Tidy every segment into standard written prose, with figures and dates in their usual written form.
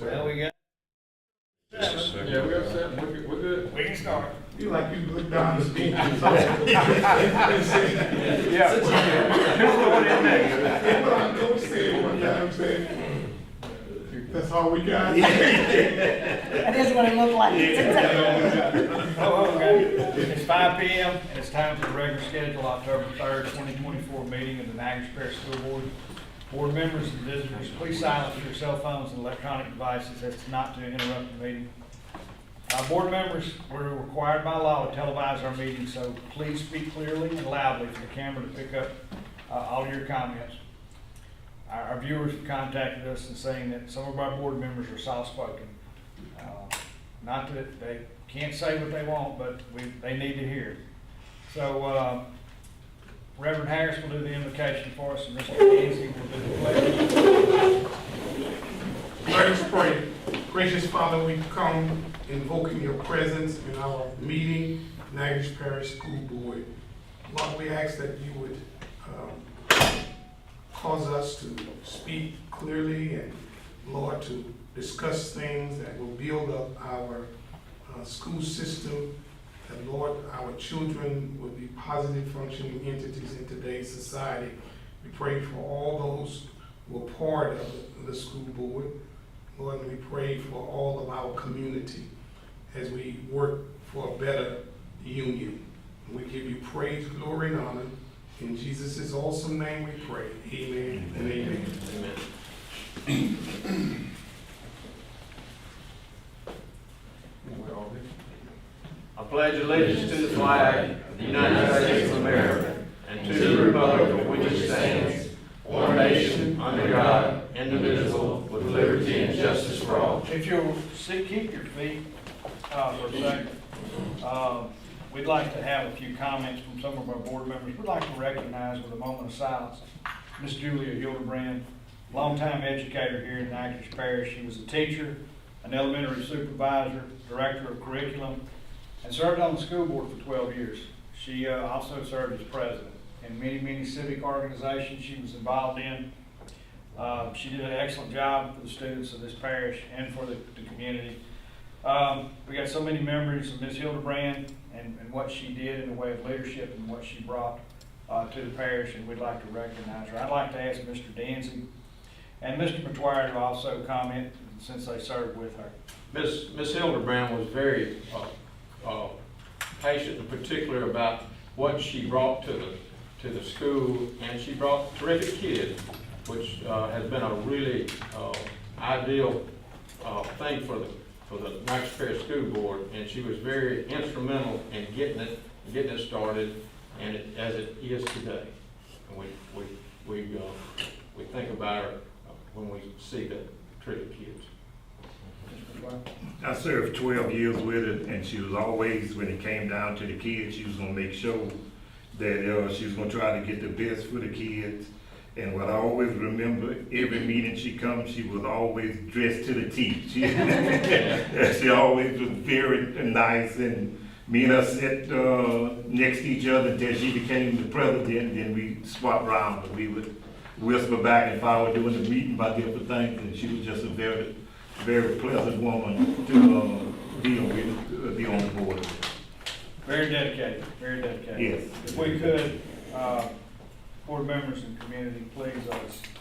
Well, we got. Yeah, we got seven. We're good. We can start. You like you look down the speech. Yeah. Who's going in next? Well, I know said one time, said, that's all we got. That is what it looked like. It's 5 p.m. and it's time for the regular scheduled October 3rd, 2024 meeting of the Niagara Parish School Board. Board members and visitors, please silence your cell phones and electronic devices as not to interrupt the meeting. Board members, we're required by law to televise our meeting, so please speak clearly and loudly for the camera to pick up all of your comments. Our viewers have contacted us and saying that some of our board members are soft-spoken. Not that they can't say what they want, but they need to hear. So Reverend Harris will do the invocation for us, and Mr. Dancy will do the pledge. Let us pray. Gracious Father, we come invoking your presence in our meeting, Niagara Parish School Board. Lord, we ask that you would cause us to speak clearly and, Lord, to discuss things that will build up our school system, that, Lord, our children will be positive functioning entities in today's society. We pray for all those who are part of the school board. Lord, and we pray for all of our community as we work for a better union. And we give you praise, glory, and honor. In Jesus' awesome name we pray. Amen and amen. Amen. I pledge allegiance to the flag of the United States of America and to the republic for which it stands, one nation, under God, indivisible, with liberty and justice for all. If you'll keep your feet for a second. We'd like to have a few comments from some of our board members. We'd like to recognize with a moment of silence Miss Julia Hildebrand, longtime educator here in Niagara Parish. She was a teacher, an elementary supervisor, director of curriculum, and served on the school board for 12 years. She also served as president in many civic organizations she was involved in. She did an excellent job for the students of this parish and for the community. We got so many memories of Ms. Hildebrand and what she did in the way of leadership and what she brought to the parish, and we'd like to recognize her. I'd like to ask Mr. Dancy and Mr. McGuire to also comment since they served with her. Miss Hildebrand was very patient and particular about what she brought to the school, and she brought terrific kids, which has been a really ideal thing for the Niagara Parish School Board, and she was very instrumental in getting it started, and as it is today. And we think about her when we see the terrific kids. I served 12 years with her, and she was always, when it came down to the kids, she was gonna make sure that she was gonna try to get the best for the kids. And what I always remember, every meeting she comes, she was always dressed to the T. She always was very nice, and me and her sat next to each other until she became the president, and then we swapped around, and we would whisper back and forth doing the meeting about different things, and she was just a very pleasant woman to deal with, be on the board. Very dedicated, very dedicated. Yes. If we could, board members and community, please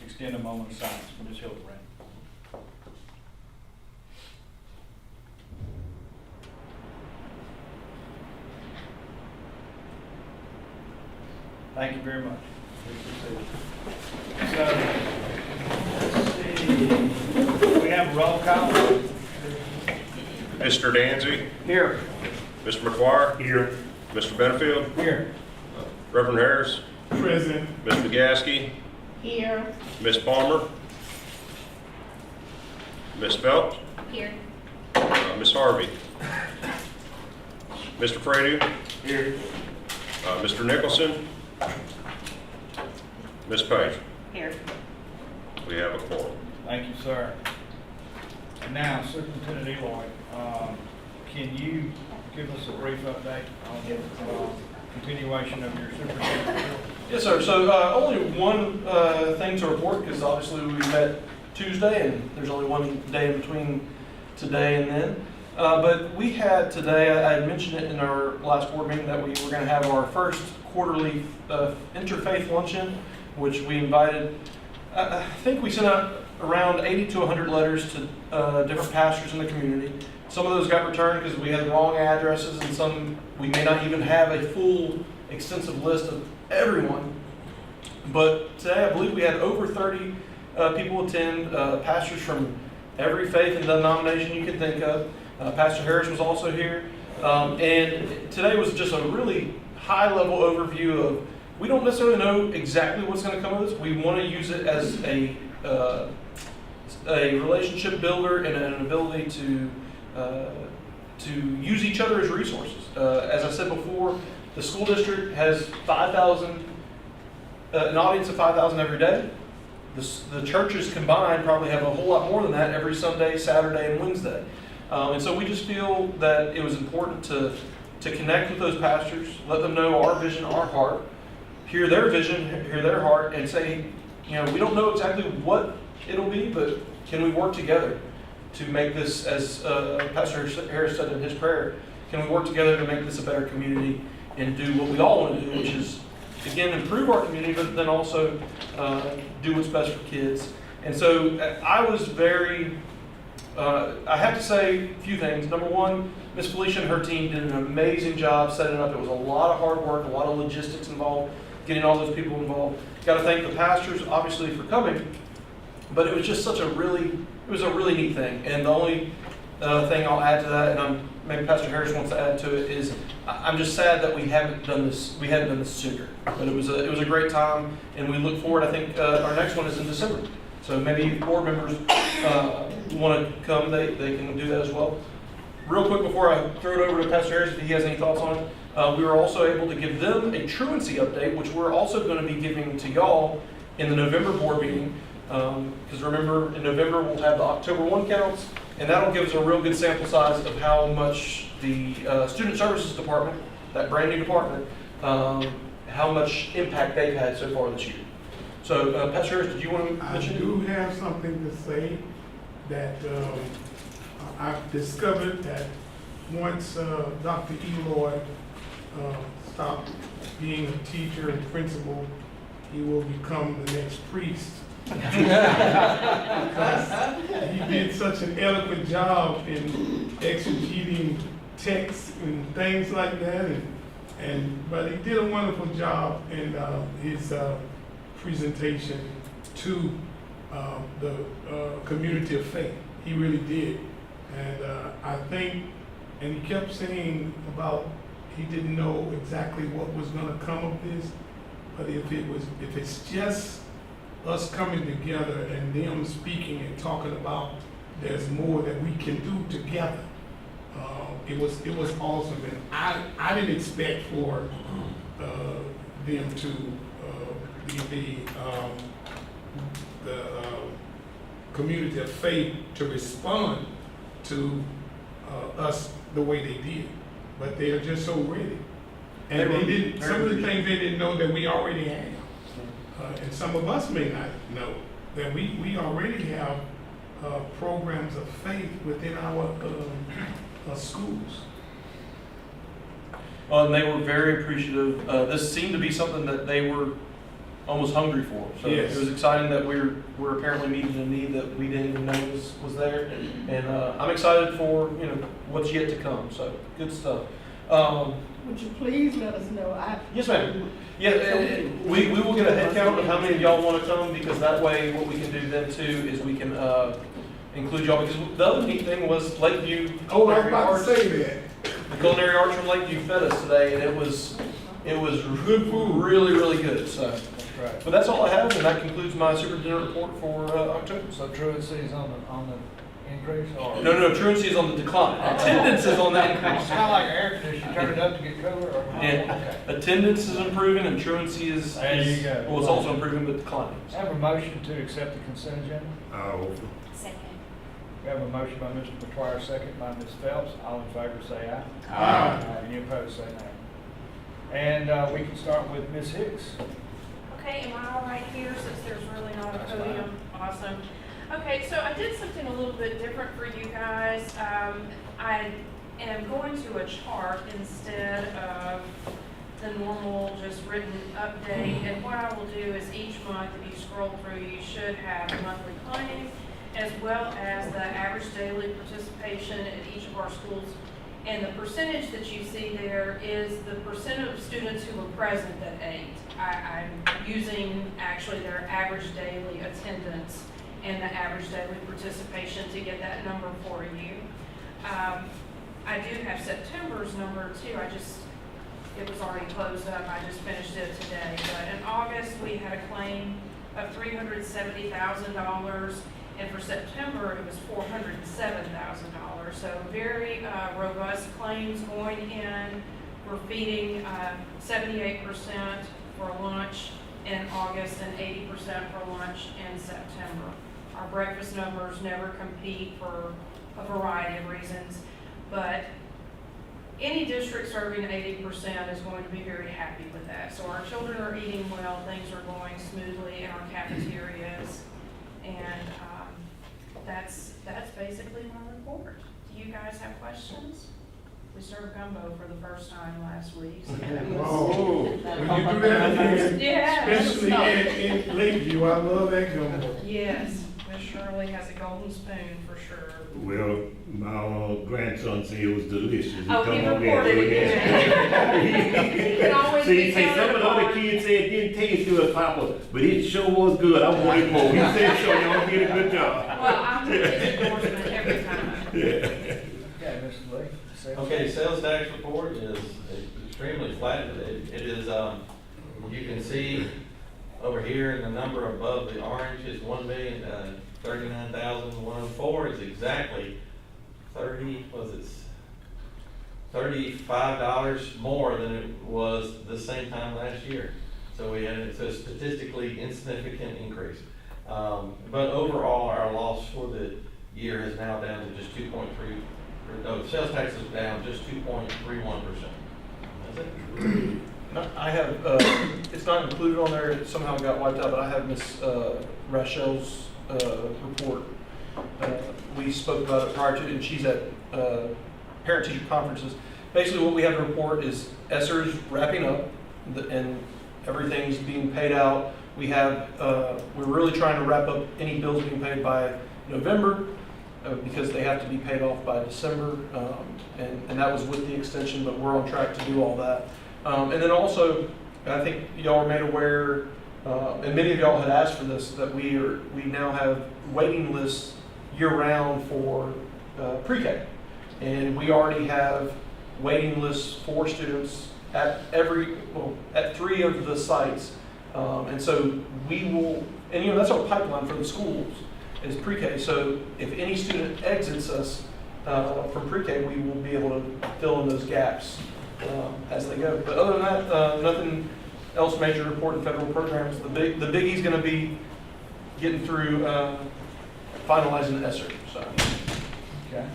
extend a moment of silence for Ms. Hildebrand. Thank you very much. So, let's see. We have a roll call. Mr. Danzy, Here. Mr. McGuire, Here. Mr. Benefield, Here. Reverend Harris, Present. Mr. Gasky, Here. Ms. Palmer, Ms. Phelps, Here. Ms. Harvey, Mr. Fradu, Here. Mr. Nicholson, Ms. Page. Here. We have a quorum. Thank you, sir. And now, Superintendent Eloy, can you give us a brief update on the continuation of your superintendent report? Yes, sir. So only one thing to report, because obviously we met Tuesday, and there's only one day in between today and then. But we had today, I had mentioned it in our last board meeting, that we were going to have our first quarterly interfaith luncheon, which we invited, I think we sent out around 80 to 100 letters to different pastors in the community. Some of those got returned because we had the wrong addresses, and some we may not even have a full extensive list of everyone. But today I believe we had over 30 people attend, pastors from every faith and denomination you can think of. Pastor Harris was also here. And today was just a really high-level overview of, we don't necessarily know exactly what's going to come of this. We want to use it as a relationship builder and an ability to use each other as resources. As I said before, the school district has 5,000, an audience of 5,000 every day. The churches combined probably have a whole lot more than that every Sunday, Saturday, and Wednesday. And so we just feel that it was important to connect with those pastors, let them know our vision, our heart, hear their vision, hear their heart, and say, you know, we don't know exactly what it'll be, but can we work together to make this, as Pastor Harris said in his prayer, can we work together to make this a better community and do what we all want to do, which is, again, improve our community, but then also do what's best for kids. And so I was very, I have to say a few things. Number one, Miss Felicia and her team did an amazing job setting up. It was a lot of hard work, a lot of logistics involved, getting all those people involved. Got to thank the pastors, obviously, for coming. But it was just such a really neat thing. And the only thing I'll add to that, and maybe Pastor Harris wants to add to it, is I'm just sad that we hadn't done this sooner. But it was a great time, and we look forward. I think our next one is in December. So maybe if board members want to come, they can do that as well. Real quick before I throw it over to Pastor Harris, if he has any thoughts on it, we were also able to give them a truancy update, which we're also going to be giving to y'all in the November board meeting. Because remember, in November we'll have the October 1 counts, and that'll give us a real good sample size of how much the Student Services Department, that brand new department, how much impact they've had so far this year. So, Pastor Harris, did you want to mention? I do have something to say that I've discovered that once Dr. Eloy stopped being a teacher and principal, he will become the next priest. Because he did such an eloquent job in exegeting texts and things like that, but he did a wonderful job in his presentation to the community of faith. He really did. And I think, and he kept saying about he didn't know exactly what was going to come of this, but if it's just us coming together and them speaking and talking about there's more that we can do together, it was awesome. And I didn't expect for them to the community of faith to respond to us the way they did, but they are just so ready. And they didn't. Some of the things they didn't know that we already have, and some of us may not know that we already have programs of faith within our schools. And they were very appreciative. This seemed to be something that they were almost hungry for. So yes. It was exciting that we're apparently meeting a need that we didn't even know was there. And I'm excited for what's yet to come. So good stuff. Would you please let us know? Yes, ma'am. Yeah, we will get a head count of how many of y'all want to come, because that way what we can do then too is we can include y'all. Because the other neat thing was Lakeview. Oh, I was about to say that. The Culinary Arts from Lakeview fed us today, and it was good food, really, really good. So, Right. but that's all I have, and that concludes my superintendent report for October. So truancy is on the increase, or? No, truancy is on the decline. Attendance is on the It's increase. kind of like air conditioning, turn it up to get cooler, or? Yeah. Attendance is improving, and truancy is There you go. well, it's also improving but declining. I have a motion to accept the consent agenda. Second. We have a motion by Mr. McGuire, second by Ms. Phelps. All in favor say aye. Aye. Any opposed say nay. And we can start with Ms. Hicks. Okay, am I all right here since there's really not a That's podium? Awesome. Okay, so I did something a little bit different for you guys. I am going to a chart instead of the normal just written update. And what I will do is each month, if you scroll through, you should have monthly claims as well as the average daily participation at each of our schools. And the percentage that you see there is the percent of students who were present at 8. I'm using actually their average daily attendance and the average daily participation to get that number for you. I do have September's number too. It was already closed up. I just finished it today. But in August, we had a claim of $370,000. And for September, it was $407,000. So very robust claims going in. We're feeding 78% for lunch in August and 80% for lunch in September. Our breakfast numbers never compete for a variety of reasons, but any district serving 80% is going to be very happy with that. So our children are eating well, things are going smoothly in our cafeterias, and that's basically my report. Do you guys have questions? We served gumbo for the first time last week. So that was, Oh, when you do that, yeah. especially in Lakeview, I love that gumbo. Yes, Miss Shirley has a golden spoon for sure. Well, my grandson said it was delicious. He Oh, come he over there, reported it. He can always See, be some of the counted other on. kids said it didn't taste good, Papa, but it sure was good. I wanted more. He said, sure, y'all did a good job. Well, I'm gonna get endorsement every time. Okay, Mr. Lee. Okay, sales tax report is extremely flat. It is, you can see over here, the number above the orange is 1,039,104 is exactly $35 more than it was the same time last year. So it's a statistically insignificant increase. But overall, our loss for the year is now down to just 2.3. No, sales tax is down just 2.31%. That's it. No, I have, it's not included on there, it somehow got wiped out, but I have Ms. Rachel's report. We spoke about it prior to, and she's at parent-teacher conferences. Basically, what we have to report is ESSER's wrapping up, and everything's being paid out. We have, we're really trying to wrap up any bills being paid by November, because they have to be paid off by December, and that was with the extension, but we're on track to do all that. And then also, I think y'all are made aware, and many of y'all had asked for this, that we now have waiting lists year-round for pre-K. And we already have waiting lists for students at at 3 of the sites. And so we will, and that's our pipeline for the schools, is pre-K. So if any student exits us from pre-K, we will be able to fill in those gaps as they go. But other than that, nothing else major to report in federal programs. The biggie's going to be getting through finalizing the ESSER. So. Okay.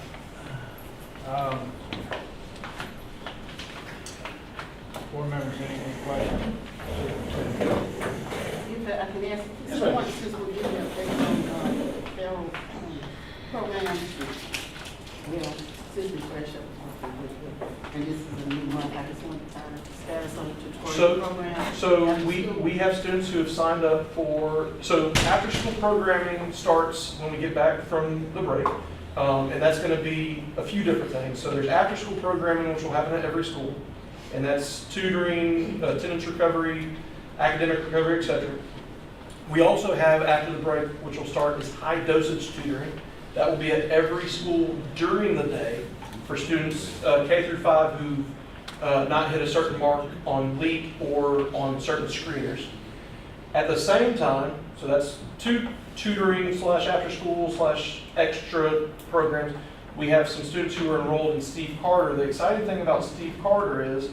Board members, any questions? If I can ask, since we're getting an update on federal programs, well, since we fresh up, and this is a new month, I just want to find out the status on the tutorial program. So we have students who have signed up for, so after school programming starts when we get back from the break, and that's going to be a few different things. So there's after school programming, which will happen at every school, and that's tutoring, attendance recovery, academic recovery, etc. We also have after the break, which will start, is high dosage tutoring. That will be at every school during the day for students K through 5 who've not hit a certain mark on LEAP or on certain screeners. At the same time, so that's tutoring / after school / extra programs. We have some students who are enrolled in Steve Carter. The exciting thing about Steve Carter is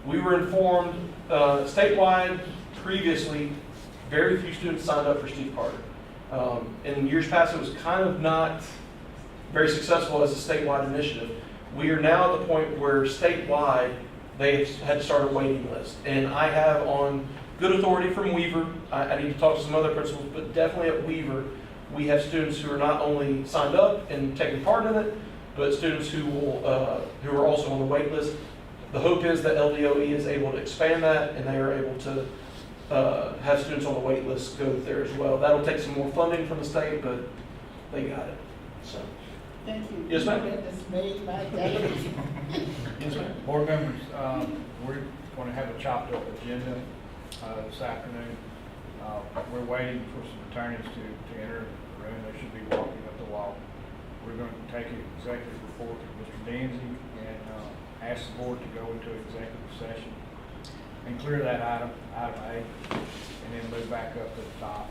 we were informed statewide previously, very few students signed up for Steve Carter. In years past, it was kind of not very successful as a statewide initiative. We are now at the point where statewide, they had started a waiting list. And I have on good authority from Weaver, I need to talk to some other principals, but definitely at Weaver, we have students who are not only signed up and taking part in it, but students who who are also on the wait list. The hope is that LDOE is able to expand that, and they are able to have students on the wait list go there as well. That'll take some more funding from the state, but they got it, so. Thank you. Yes, ma'am. That's made my day. Yes, ma'am. Board members, we're going to have a chopped up agenda this afternoon. We're waiting for some attorneys to enter the room. They should be walking up the wall. We're going to take an executive report to Mr. Danzy and ask the board to go into executive session and clear that item A, and then move back up to the top.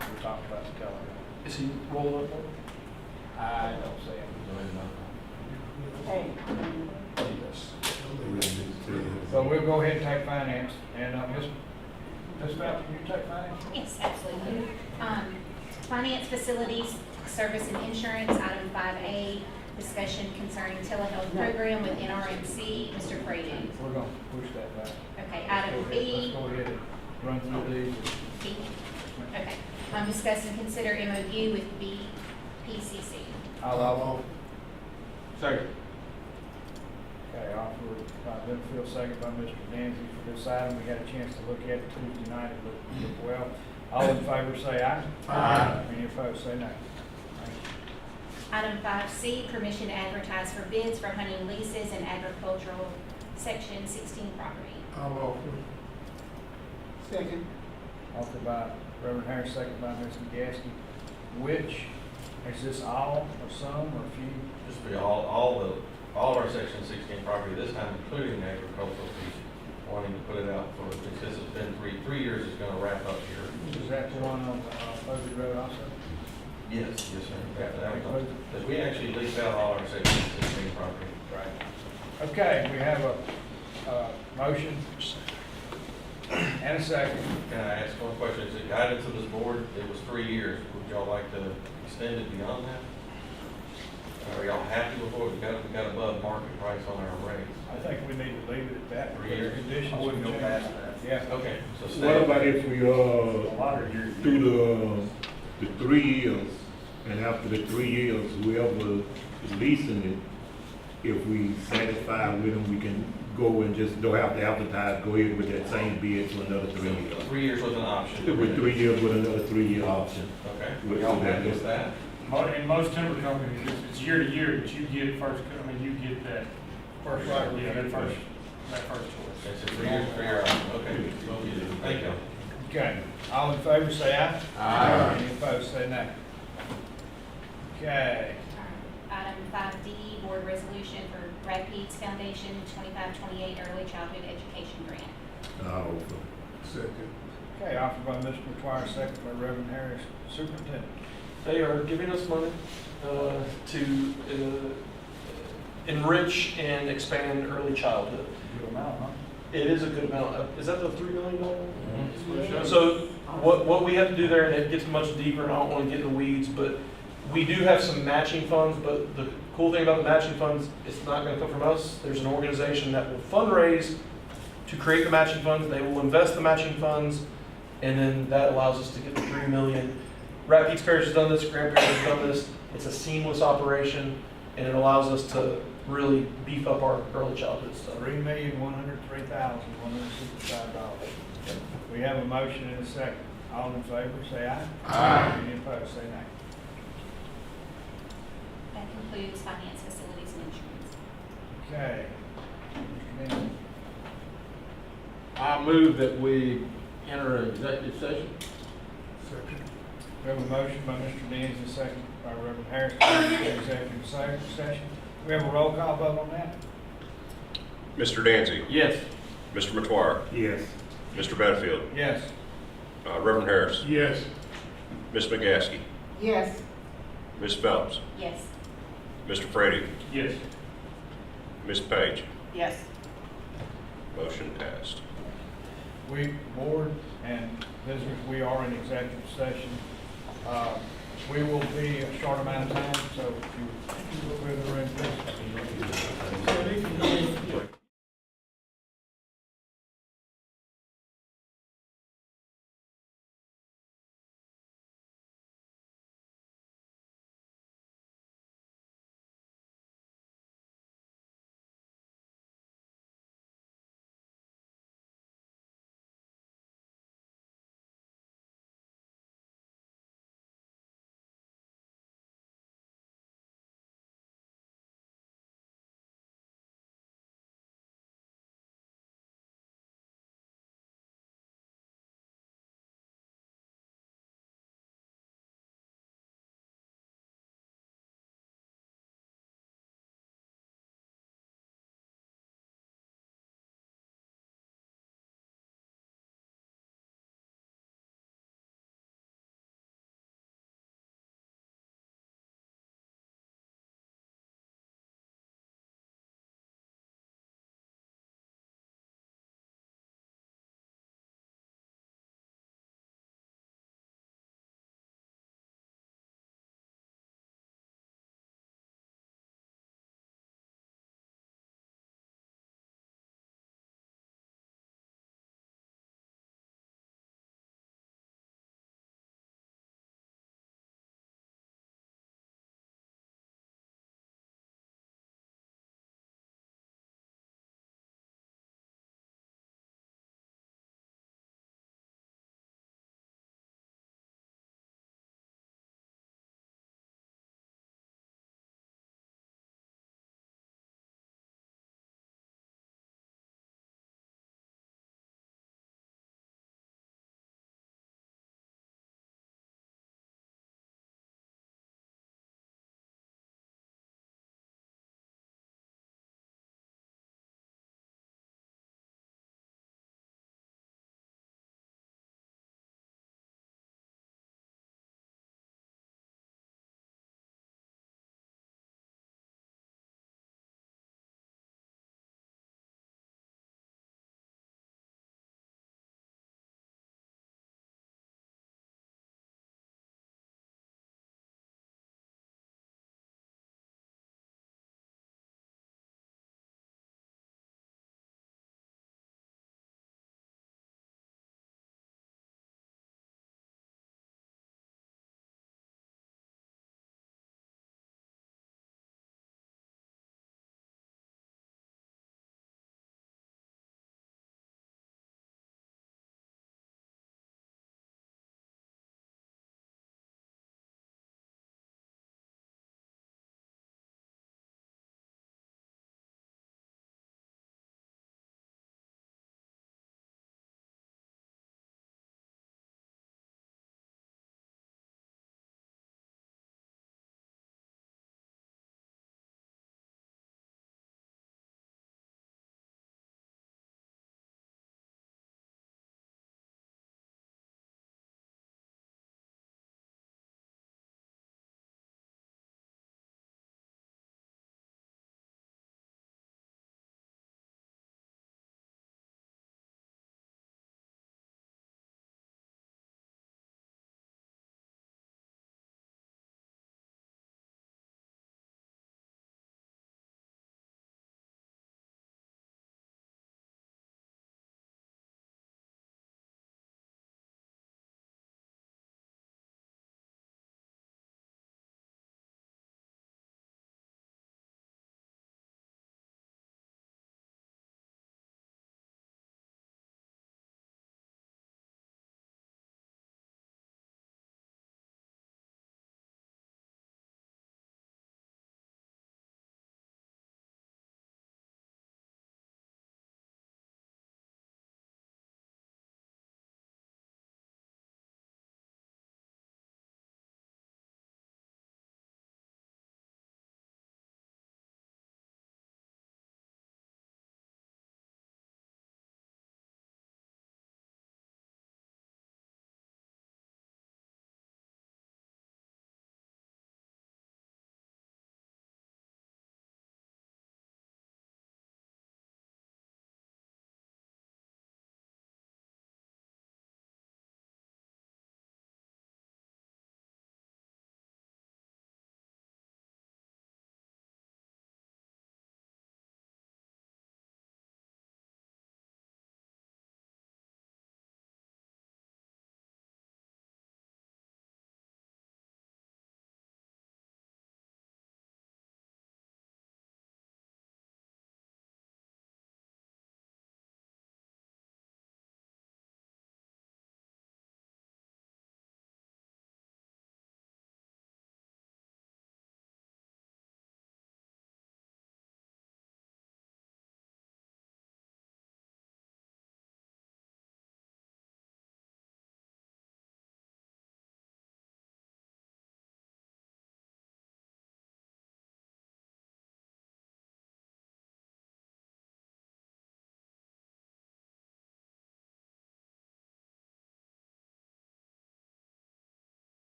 We're talking about the telehealth. Is he rolling up there? I don't see him. Hey. So we'll go ahead and take finance, and Ms. Phelps, can you take finance? Yes, absolutely. Finance, facilities, service and insurance, item 5A, discussion concerning telehealth program with NRMC, Mr. Frady. We're going to push that back. Okay, Let's item go B, ahead and run through these. B, okay. Discuss and consider MOU with BPCC. I'll Second. Okay, offered by Benfield, second by Mr. Danzy for this item. We had a chance to look at it Tuesday night. It looked well. All in favor say aye. Aye. Any opposed say no. Thank you. Item 5C, permission to advertise for bids for hunting leases and agricultural section 16 property. I'll offer. Second. Offered by Reverend Harris, second by Ms. McGaskey. Which, is this all or some or a few? This will be all of our section 16 property, this time including the agricultural piece, wanting to put it out for, because it's been three years, it's gonna wrap up here. Is that the one on Posey Road also? Yes, yes, sir. Okay. Because we actually leased out all our section 16 property. Right. Okay, we have a motion and a second. Can I ask one question? Is it guidance of this board? It was 3 years. Would y'all like to extend it beyond that? Are y'all happy with what we got above market price on our rates? I think we need to leave it at that. 3 years. Conditions. I wouldn't go change. past that. Yeah. Okay, so What stay. about if we, A lot of years. through the 3 years, and after the 3 years, whoever is leasing it, if we satisfy with them, we can go and just don't have to advertise, go ahead with that same bid for another 3 years. 3 years was an option. With 3 years with another 3-year option. Okay. With Y'all that. happy with that? In most timber companies, it's year to year, but you get first, you get that first right, yeah, that first choice. It's a 3 year option. Okay. Thank you. Okay, all in favor say aye. Aye. Any opposed say no. Okay, Item 5D, board resolution for Rapides Foundation 2528 Early Childhood Education Grant. I'll offer. Second. okay, offered by Mr. McGuire, second by Reverend Harris. Superintendent. They are giving us money to enrich and expand early childhood. Good amount, huh? It is a good amount. Is that the $3 million? Mhm. So what we have to do there, and it gets much deeper, and I don't want to get in the weeds, but we do have some matching funds, but the cool thing about the matching funds, it's not going to come from us. There's an organization that will fundraise to create the matching funds. They will invest the matching funds, and then that allows us to get the $3 million. Rapides Parish has done this, Grand Parish has done this. It's a seamless operation, and it allows us to really beef up our early childhood stuff. $3,103,165. We have a motion and a second. All in favor, say aye. Aye. Any opposed, say nay. That concludes finance, facilities, and insurance. Okay. Mr. Denny. I move that we enter an executive session. Second. We have a motion by Mr. Deans, a second by Reverend Harris, to enter into executive session. We have a roll call vote on that? Mr. Danzy, Yes. Mr. Matoir, Yes. Mr. Benfield, Yes. Reverend Harris, Yes. Ms. McGaskey, Yes. Ms. Phelps, Yes. Mr. Frady, Yes. Ms. Page. Yes. Motion passed. We, board and visitors, we are in executive session. We will be a short amount of time, so if you look through the room, please.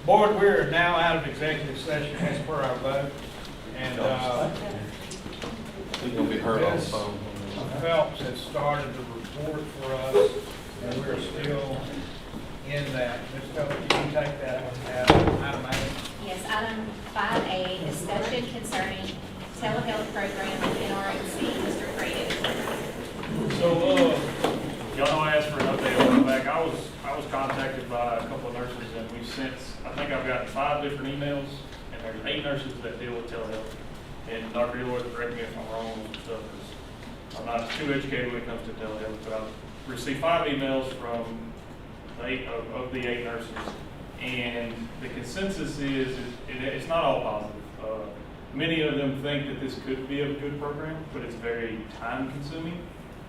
Board, we're now out of executive session as per our vote, and, He's gonna be heard on the Ms. phone. Phelps has started the report for us, and we're still in that. Ms. Phelps, can you take that item A? Yes, item 5A, discussion concerning telehealth program with NRMC, Mr. Freeman. So, y'all know I asked for an update on the back. I was contacted by a couple of nurses, and we've sent, I think I've gotten 5 different emails, and there's 8 nurses that deal with telehealth. And Dr. Eloy, correct me if I'm wrong with stuff, because I'm not too educated when it comes to telehealth, but I've received 5 emails from 8 of the 8 nurses, and the consensus is it's not all positive. Many of them think that this could be a good program, but it's very time consuming,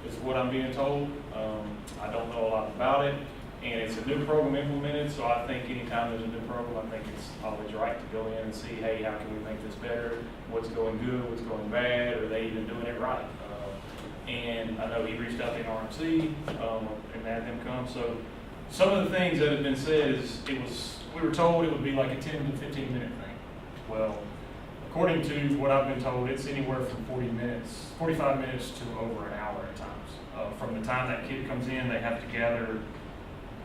is what I'm being told. I don't know a lot about it, and it's a new program implemented, so I think anytime there's a new program, I think it's always right to go in and see, hey, how can we make this better? What's going good, what's going bad, are they even doing it right? And I know he reached out to NRMC and had them come, so some of the things that have been said is, we were told it would be like a 10 to 15 minute thing. Well, according to what I've been told, it's anywhere from 45 minutes to over an hour at times. From the time that kid comes in, they have to gather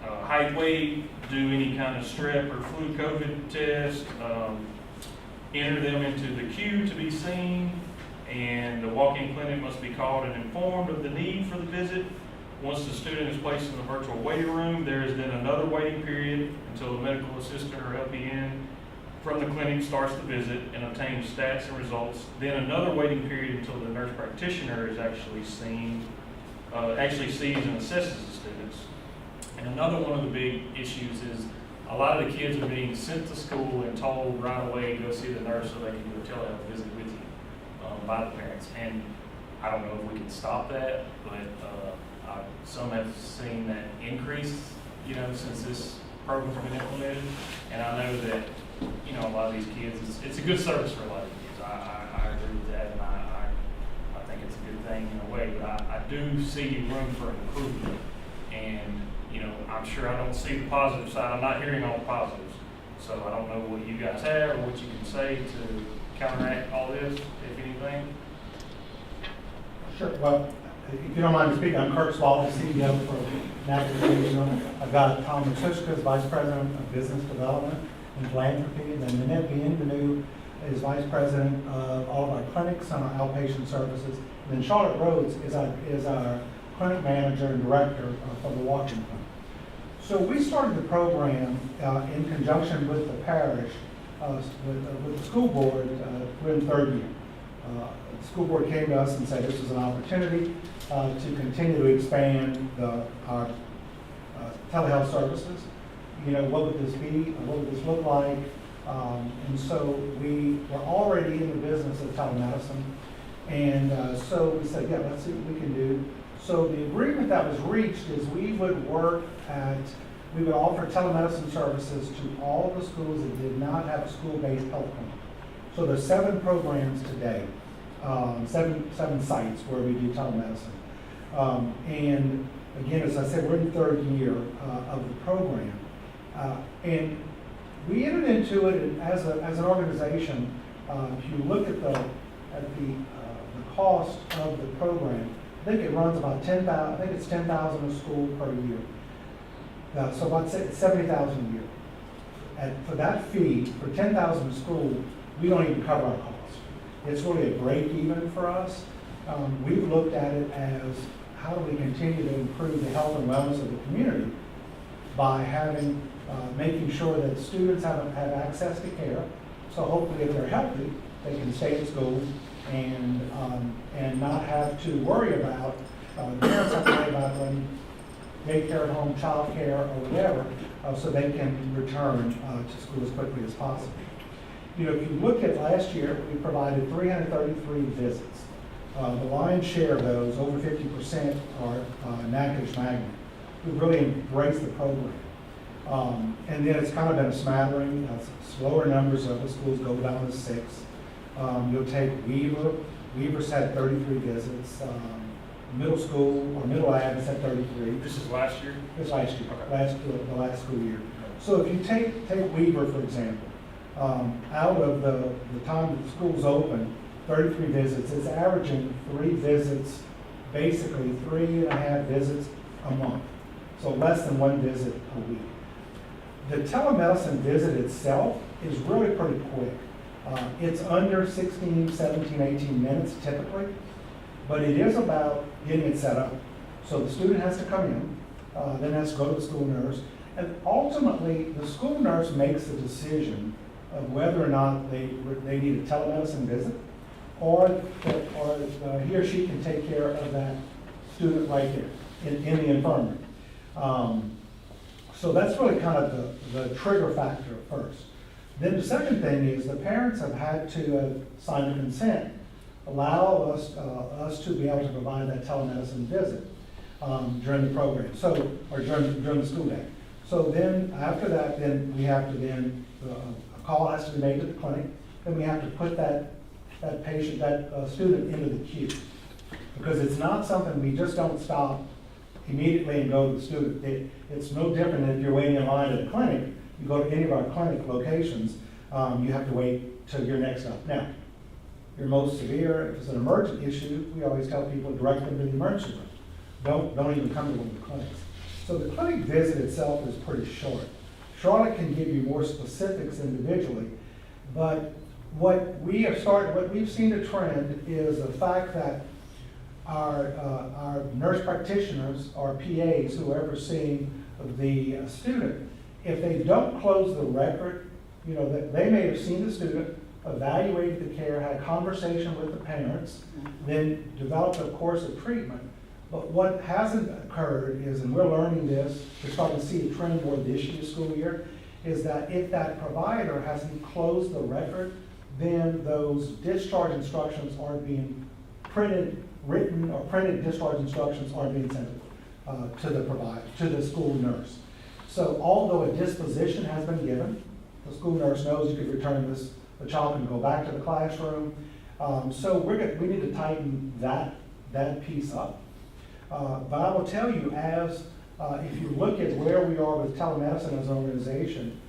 height, weight, do any kind of strep or flu COVID test, enter them into the queue to be seen, and the walk-in clinic must be called and informed of the need for the visit. Once the student is placed in the virtual waiting room, there is then another waiting period until the medical assistant or LPN from the clinic starts the visit and obtains stats and results. Then another waiting period until the nurse practitioner is actually sees and assesses the students. And another one of the big issues is a lot of the kids are being sent to school and told right away to go see the nurse so they can do a telehealth visit with you by the parents. And I don't know if we can stop that, but some have seen that increase, since this program has been implemented. And I know that, a lot of these kids, it's a good service for a lot of kids. I agree with that, and I think it's a good thing in a way, but I do see room for improvement. And, I'm sure I don't see the positive side. I'm not hearing all the positives. So I don't know what you guys have or what you can say to counteract all this, if anything. Sure. Well, if you don't mind me speaking, I'm Kurt Swallow, CEO for National Regional. I've got Tom Matushka as Vice President of Business Development and Philanthropy. Then Nanette Bienvenu is Vice President of all of our clinics and our outpatient services. And then Charlotte Rhodes is our clinic manager and director for the walk-in clinic. So we started the program in conjunction with the parish, with the school board. We're in 3rd year. The school board came to us and said this was an opportunity to continue to expand our telehealth services. What would this be? What would this look like? And so we were already in the business of telemedicine. And so we said, yeah, let's see what we can do. So the agreement that was reached is we would offer telemedicine services to all the schools that did not have a school-based health clinic. So there's 7 programs today, 7 sites where we do telemedicine. And again, as I said, we're in the 3rd year of the program. And we entered into it as an organization. If you look at the cost of the program, I think it runs about $10,000. I think it's $10,000 a school per year. So about $70,000 a year. For that fee, for $10,000 a school, we don't even cover our costs. It's really a break even for us. We've looked at it as how do we continue to improve the health and wellness of the community by making sure that students have access to care. So hopefully, if they're healthy, they can stay at school and not have to worry about parents have to worry about when daycare at home, child care, or whatever, so they can return to school as quickly as possible. If you look at last year, we provided 333 visits. The lion's share of those, over 50%, are Natchitoches Magnet. We've really embraced the program. And then it's kind of been a smattering. Slower numbers of the schools go down to 6. You'll take Weaver. Weaver's had 33 visits. middle school or middle ag is at 33. This is last year? This last year, Okay. the last school year. So if you take Weaver, for example, out of the time that the school's open, 33 visits, it's averaging 3 visits, basically 3.5 visits a month. So less than 1 visit a week. The telemedicine visit itself is really pretty quick. It's under 16, 17, 18 minutes typically, but it is about getting it set up. So the student has to come in, then has to go to the school nurse, and ultimately the school nurse makes the decision of whether or not they need a telemedicine visit, or he or she can take care of that student right there in the infirmary. So that's really kind of the trigger factor first. Then the second thing is the parents have had to sign a consent, allow us to be able to provide that telemedicine visit during the program, or during the school day. So then after that, then we have to a call has to be made to the clinic, and we have to put that patient, student into the queue. Because it's not something, we just don't stop immediately and go to the student. It's no different than if you're waiting in line at a clinic. You go to any of our clinic locations, you have to wait till your next stop. Now, your most severe, if it's an emergent issue, we always tell people direct them to the emergency room. Don't even come to one of the clinics. So the clinic visit itself is pretty short. Charlotte can give you more specifics individually, but what we've seen a trend is the fact that our nurse practitioners, our PAs, whoever's seeing the student, if they don't close the record, that they may have seen the student, evaluated the care, had a conversation with the parents, then developed a course of treatment. But what hasn't occurred is, and we're learning this, we're starting to see a trend more this year, school year, is that if that provider hasn't closed the record, then those discharge instructions aren't being written or printed discharge instructions aren't being sent to the provider, to the school nurse. So although a disposition has been given, the school nurse knows you could return this, the child can go back to the classroom. So we need to tighten that piece up. But I will tell you, if you look at where we are with telemedicine as an organization,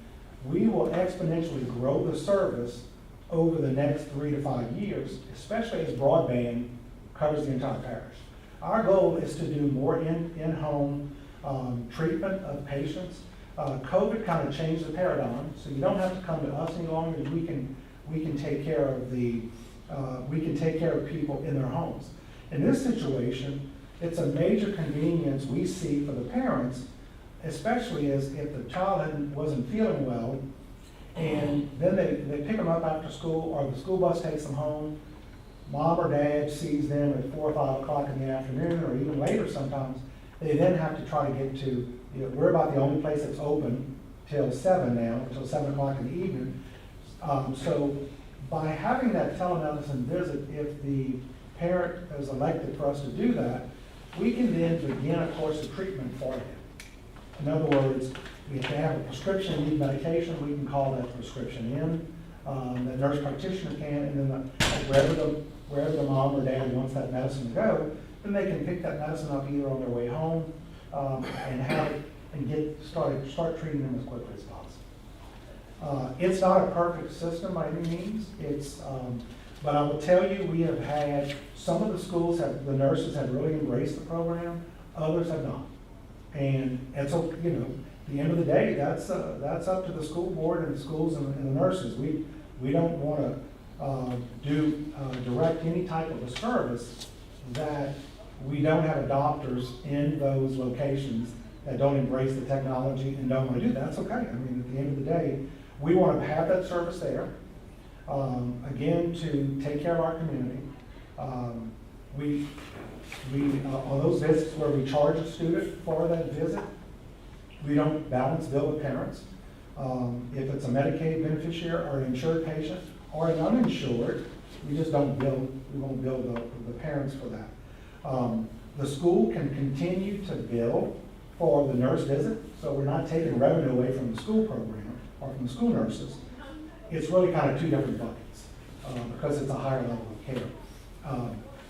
we will exponentially grow the service over the next 3 to 5 years, especially as broadband covers the entire parish. Our goal is to do more in-home treatment of patients. COVID kind of changed the paradigm, so you don't have to come to us any longer. We can take care of people in their homes. In this situation, it's a major convenience we see for the parents, especially as if the child wasn't feeling well, and then they pick them up after school, or the school bus takes them home. Mom or dad sees them at 4 or 5 o'clock in the afternoon, or even later sometimes. They then have to try to get to, we're about the only place that's open till 7 now, till 7 o'clock in the evening. So by having that telemedicine visit, if the parent is elected for us to do that, we can then begin a course of treatment for them. In other words, if they have a prescription, need medication, we can call that prescription in. The nurse practitioner can, and then wherever the mom or dad wants that medicine to go, then they can pick that medicine up either on their way home and have it and start treating them as quickly as possible. It's not a perfect system by any means. But I will tell you, we have had some of the schools the nurses have really embraced the program, others have not. And so, at the end of the day, that's up to the school board and the schools and the nurses. We don't want to direct any type of a service that we don't have adopters in those locations that don't embrace the technology and don't want to do that. That's okay. I mean, at the end of the day, we want to have that service there. Again, to take care of our community. We on those visits where we charge a student for that visit, we don't balance bill with parents. If it's a Medicaid beneficiary or an insured patient or an uninsured, we just don't bill, we won't bill the parents for that. The school can continue to bill for the nurse visit, so we're not taking revenue away from the school program or from the school nurses. It's really kind of 2 different buckets because it's a higher level of care.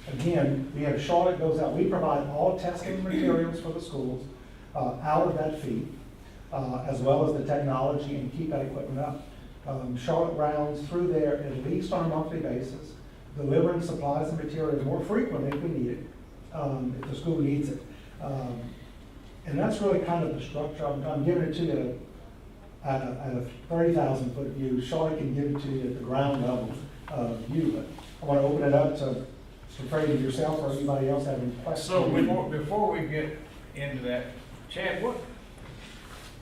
Again, we have Charlotte goes out, we provide all testing materials for the schools out of that fee, as well as the technology and keep that equipment up. Charlotte rounds through there at least on a monthly basis, delivering supplies and materials more frequently if we need it, if the school needs it. And that's really kind of the structure. I'm giving it to you at a 30,000 foot view. Charlotte can give it to you at the ground level view, but I want to open it up to Mr. Frady, yourself, or anybody else have any questions. So before we get into that, Chad,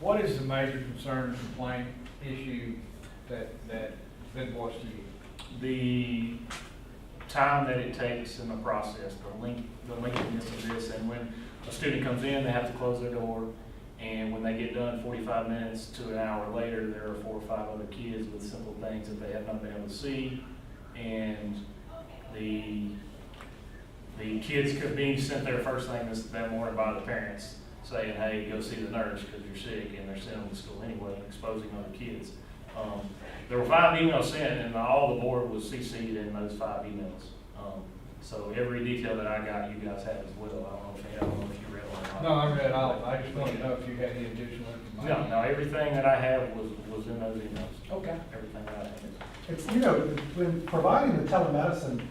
what is the major concern, complaint, issue that's been voiced to you? The time that it takes in the process, the lengthiness of this, and when a student comes in, they have to close their door, and when they get done 45 minutes to an hour later, there are 4 or 5 other kids with simple things that they have not been able to see, and the kids could be sent there first thing that morning by the parents saying, hey, go see the nurse because you're sick, and they're sending them to school anyway, exposing other kids. There were 5 emails sent, and all the board was CC'd in those 5 emails. So every detail that I got, you guys have as well. I don't know if you read it or not. No, I read all, I just wanted to know if you had any additional information. No, everything that I have was in those emails. Okay. Everything that I have. It's, when providing the telemedicine,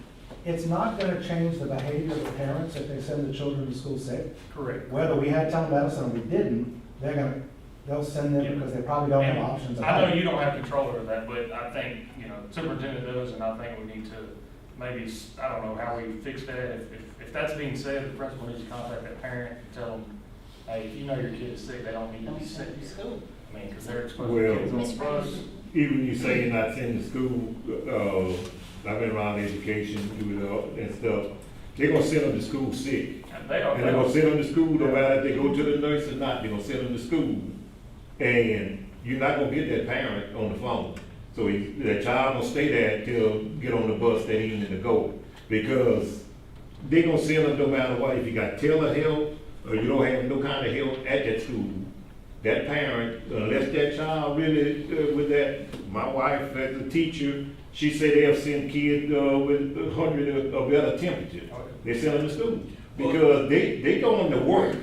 it's not gonna change the behavior of the parents if they send the children to school sick. Correct. Whether we had telemedicine or we didn't, they'll send them Yeah. because they probably don't have And options. I know you don't have control over that, but I think, superintendent does, and I think we need to maybe, I don't know how we fix that. If that's being said, the principal needs to contact that parent and tell them, hey, if you know your kid is sick, they don't need to be sent here. School. I mean, because they're exposing Well- kids on the bus. Even you say you're not sending to school, I've been around education, and stuff, they're gonna send them to school sick. They are. And they're gonna send them to school, no matter if they go to the nurse or not, they're gonna send them to school. And you're not gonna get that parent on the phone. So that child gonna stay there till get on the bus that evening to go. Because they gonna send them no matter what. If you got telehealth, or you don't have no kind of help at that school, that parent, unless that child really, with that, my wife as a teacher, she said they'll send kids with 100 or better temperature. They send them to school. Because they going to work.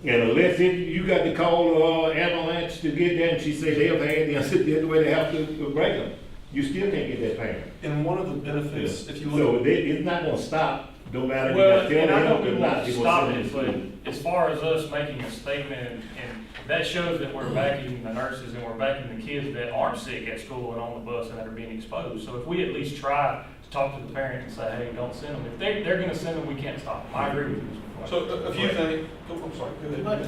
And unless you got to call ambulance to get there, and she said they'll have them sit there the way they have to bring them, you still can't get that parent. And one of the benefits, if you So look, it's not gonna stop, no matter if you Well, got and I know telehealth we or won't not, they stop gonna it, send them to school. but as far as us making a statement, and that shows that we're backing the nurses and we're backing the kids that aren't sick at school and on the bus and that are being exposed. So if we at least try to talk to the parent and say, hey, don't send them, if they're gonna send them, we can't stop them. I agree with you. so a few things, I'm sorry, go ahead. I've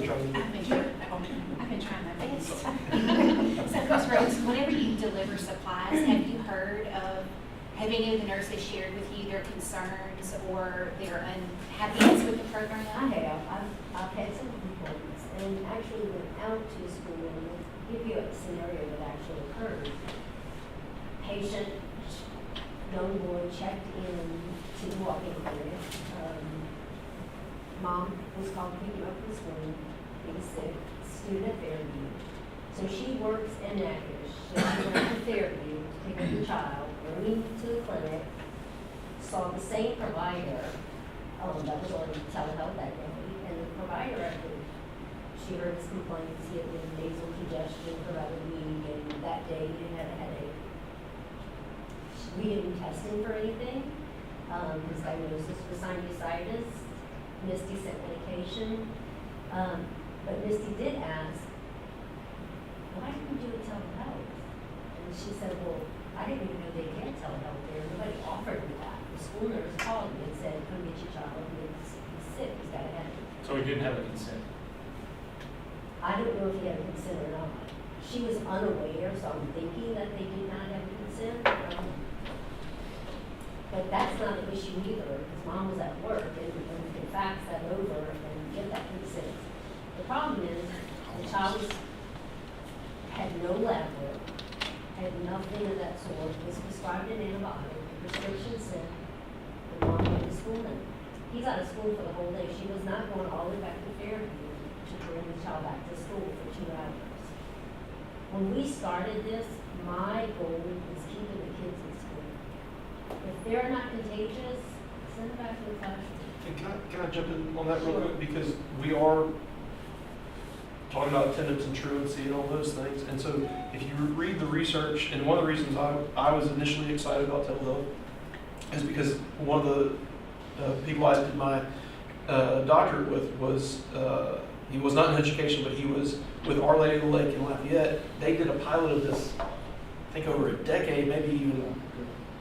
been trying my best. So, Ms. Rose, whenever you deliver supplies, have you heard of, have any of the nurses shared with you their concerns or their unhappiness with the program? I have. I've had some complaints and actually went out to school and will give you a scenario that actually occurred. Patient, young boy checked in to the walk-in clinic. Mom was called to pick him up from school. He was sick. Student at Fairview. So she works in Natchitoches. So she went to Fairview to pick up the child, bring him to the clinic, saw the same provider that was on telehealth that day, and the provider actually, she heard his complaints. He had been nasal congestion for about a week, and that day he had a headache. We didn't test him for anything. His diagnosis was sinusitis. Misty sent medication, but Misty did ask, why didn't you do a telehealth? And she said, well, I didn't even know they had telehealth there. Nobody offered me that. The school nurse called me and said, come get your child. He's sick. He's got a headache. So he didn't have a consent. I don't know if he had a consent or not. She was unaware, so I'm thinking that they did not have a consent. But that's not an issue either, because Mom was at work and can fax that over and get that consent. The problem is, the child had no lab work, had nothing of that sort, was prescribed an antibiotic, the prescription said, the mom went to school and he's out of school for the whole day. She was not going all the way back to Fairview to bring the child back to school for 2 hours. When we started this, my goal was keeping the kids in school. If they're not contagious, Send them back to the classroom. And can I jump in on that real quick? Because we are talking about attendance and truancy and all those things. And so if you read the research, and one of the reasons I was initially excited about telehealth is because one of the people I did my doctorate with was, he was not in education, but he was with Our Lady of the Lake in Lafayette. They did a pilot of this, I think over a decade, maybe even,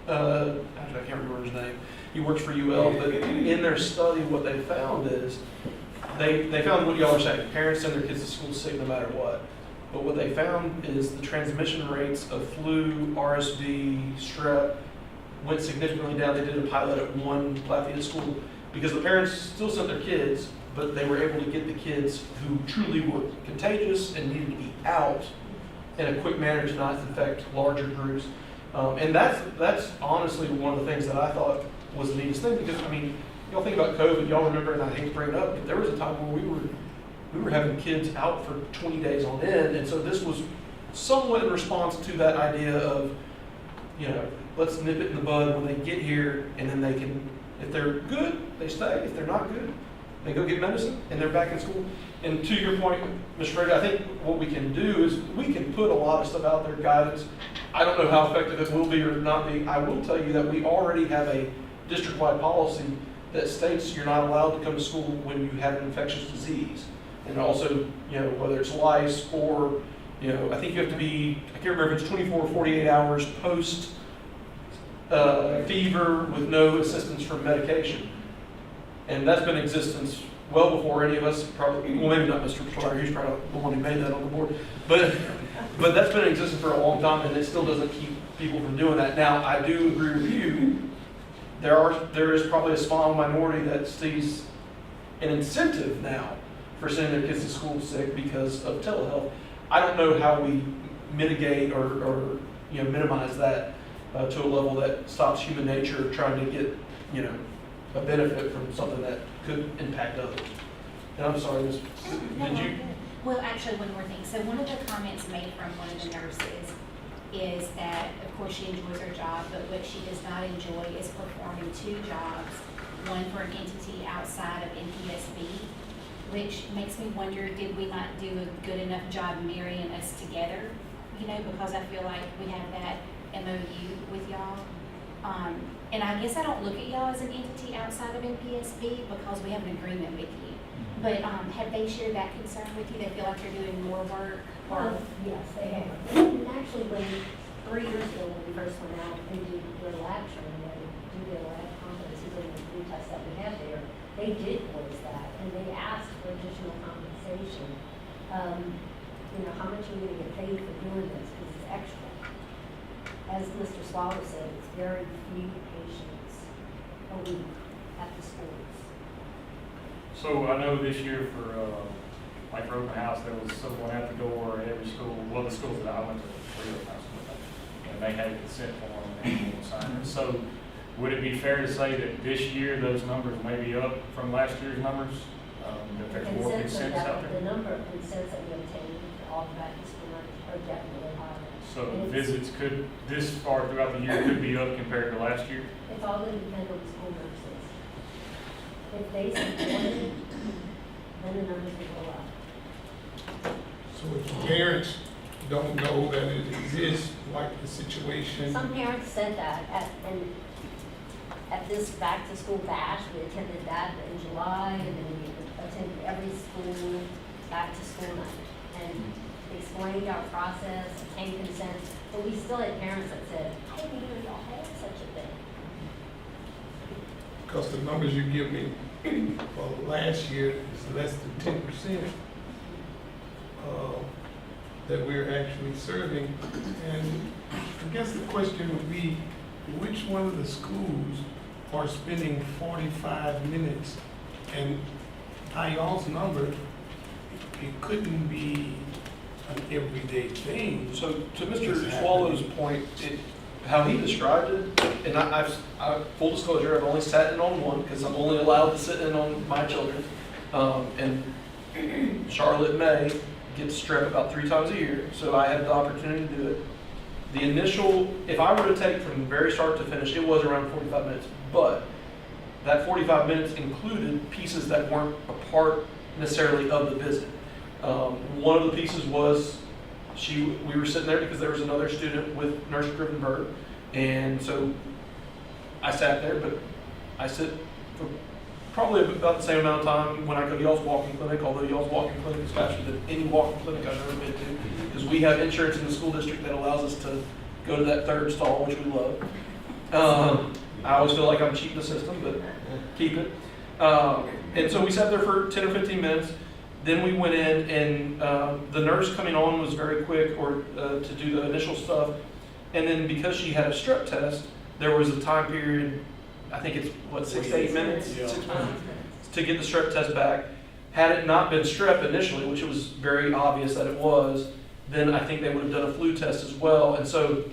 actually I can't remember his name. He works for UL, but in their study, what they found is, they found what y'all are saying, parents send their kids to school sick no matter what. But what they found is the transmission rates of flu, RSV, strep went significantly down. They did a pilot at one Lafayette school because the parents still sent their kids, but they were able to get the kids who truly were contagious and needed to be out in a quick manner to not infect larger groups. And that's honestly one of the things that I thought was the neatest thing, because I mean, y'all think about COVID, y'all remember, and I hate to bring it up, but there was a time where we were having kids out for 20 days on end, and so this was somewhat in response to that idea of, you know, let's nip it in the bud when they get here, and then they can, if they're good, they stay. If they're not good, they go get medicine, and they're back in school. And to your point, Mr. Frazier, I think what we can do is we can put a lot of stuff out there, guidance. I don't know how effective it will be or not be. I will tell you that we already have a district-wide policy that states you're not allowed to come to school when you have an infectious disease. And also, you know, whether it's lice or, you know, I think you have to be, I can't remember if it's 24 or 48 hours post fever with no assistance from medication. And that's been in existence well before any of us, probably, well, maybe not Mr. Pryor, he's probably the one who made that on the board. But that's been in existence for a long time, and it still doesn't keep people from doing that. Now, I do agree with you. There is probably a small minority that sees an incentive now for sending their kids to school sick because of telehealth. I don't know how we mitigate or you know, minimize that to a level that stops human nature trying to get, you know, a benefit from something that could impact others. And I'm sorry, Ms. Did you? Well, actually, one more thing. So one of the comments made from one of the nurses is that, of course, she enjoys her job, but what she does not enjoy is performing two jobs, one for an entity outside of NPSB, which makes me wonder, did we not do a good enough job marrying us together? You know, because I feel like we have that MOU with y'all. And I guess I don't look at y'all as an entity outside of NPSB because we have an agreement with you. But have they shared that concern with you? They feel like you're doing more work? Or Yes, they have. And actually, when 3 years ago, when we first went out and did their lab training and do their lab competencies and the food tests that we have there, they did voice that, and they asked for additional compensation. You know, how much are we going to get paid for doing this? Because it's extra. As Mr. Swallow said, it's very few patients a week at the schools. So I know this year for, like for open house, there was someone at the door at every school, well, the schools that I went to, 3 open houses, and they had a consent form and they will sign it. So would it be fair to say that this year those numbers may be up from last year's numbers? That there's more consents out there? The number of consents that we obtained for all the back to school numbers are definitely higher. So And visits could, this far throughout the year, could be up compared to last year? It's all going to depend on the school nurses. If they support it, then the numbers will go up. So if parents don't know that it exists, like the situation. Some parents said that at this back to school bash, we attended that in July, and then we attended every school back to school night. And explained our process, obtained consent, but we still had parents that said, I didn't even know y'all had such a thing. Because the numbers you give me for last year is less than 10% that we're actually serving. And I guess the question would be, which one of the schools are spending 45 minutes? And by y'all's number, it couldn't be an everyday thing. So to Mr. Swallow's point, how he described it, and I full disclosure, I've only sat in on one because I'm only allowed to sit in on my children. And Charlotte May gets strep about 3 times a year, so I had the opportunity to do it. The initial, if I were to take from very start to finish, it was around 45 minutes. But that 45 minutes included pieces that weren't a part necessarily of the visit. One of the pieces was we were sitting there because there was another student with Nurse Griffenberg, and so I sat there, but I sit for probably about the same amount of time when I go to y'all's walking clinic, although y'all's walking clinic is faster than any walking clinic I've ever been to, because we have insurance in the school district that allows us to go to that third stall, which we love. I always feel like I'm cheating the system, but keep it. And so we sat there for 10 or 15 minutes. Then we went in, and the nurse coming on was very quick to do the initial stuff. And then because she had a strep test, there was a time period, I think it's, 6 to 8 minutes? 6 minutes to get the strep test back. Had it not been strep initially, which it was very obvious that it was, then I think they would have done a flu test as well. And so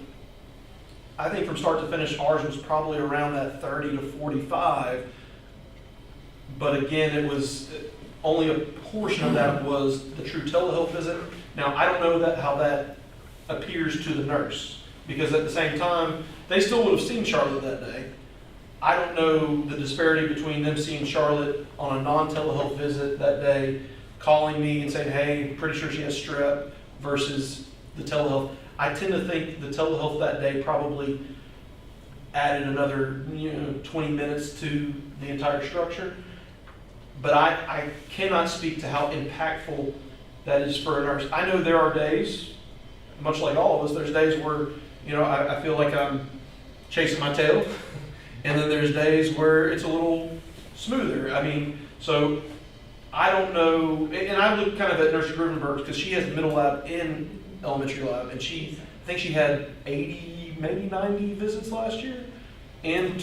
I think from start to finish, ours was probably around that 30 to 45. But again, it was only a portion of that was the true telehealth visit. Now, I don't know how that appears to the nurse, because at the same time, they still would have seen Charlotte that day. I don't know the disparity between them seeing Charlotte on a non-telehealth visit that day, calling me and saying, hey, pretty sure she has strep, versus the telehealth. I tend to think the telehealth that day probably added another 20 minutes to the entire structure. But I cannot speak to how impactful that is for a nurse. I know there are days, much like all of us, there's days where, I feel like I'm chasing my tail. And then there's days where it's a little smoother. I mean, so I don't know, and I look kind of at Nurse Grubenberg because she has middle lab and elementary lab, and I think she had 80, maybe 90 visits last year, and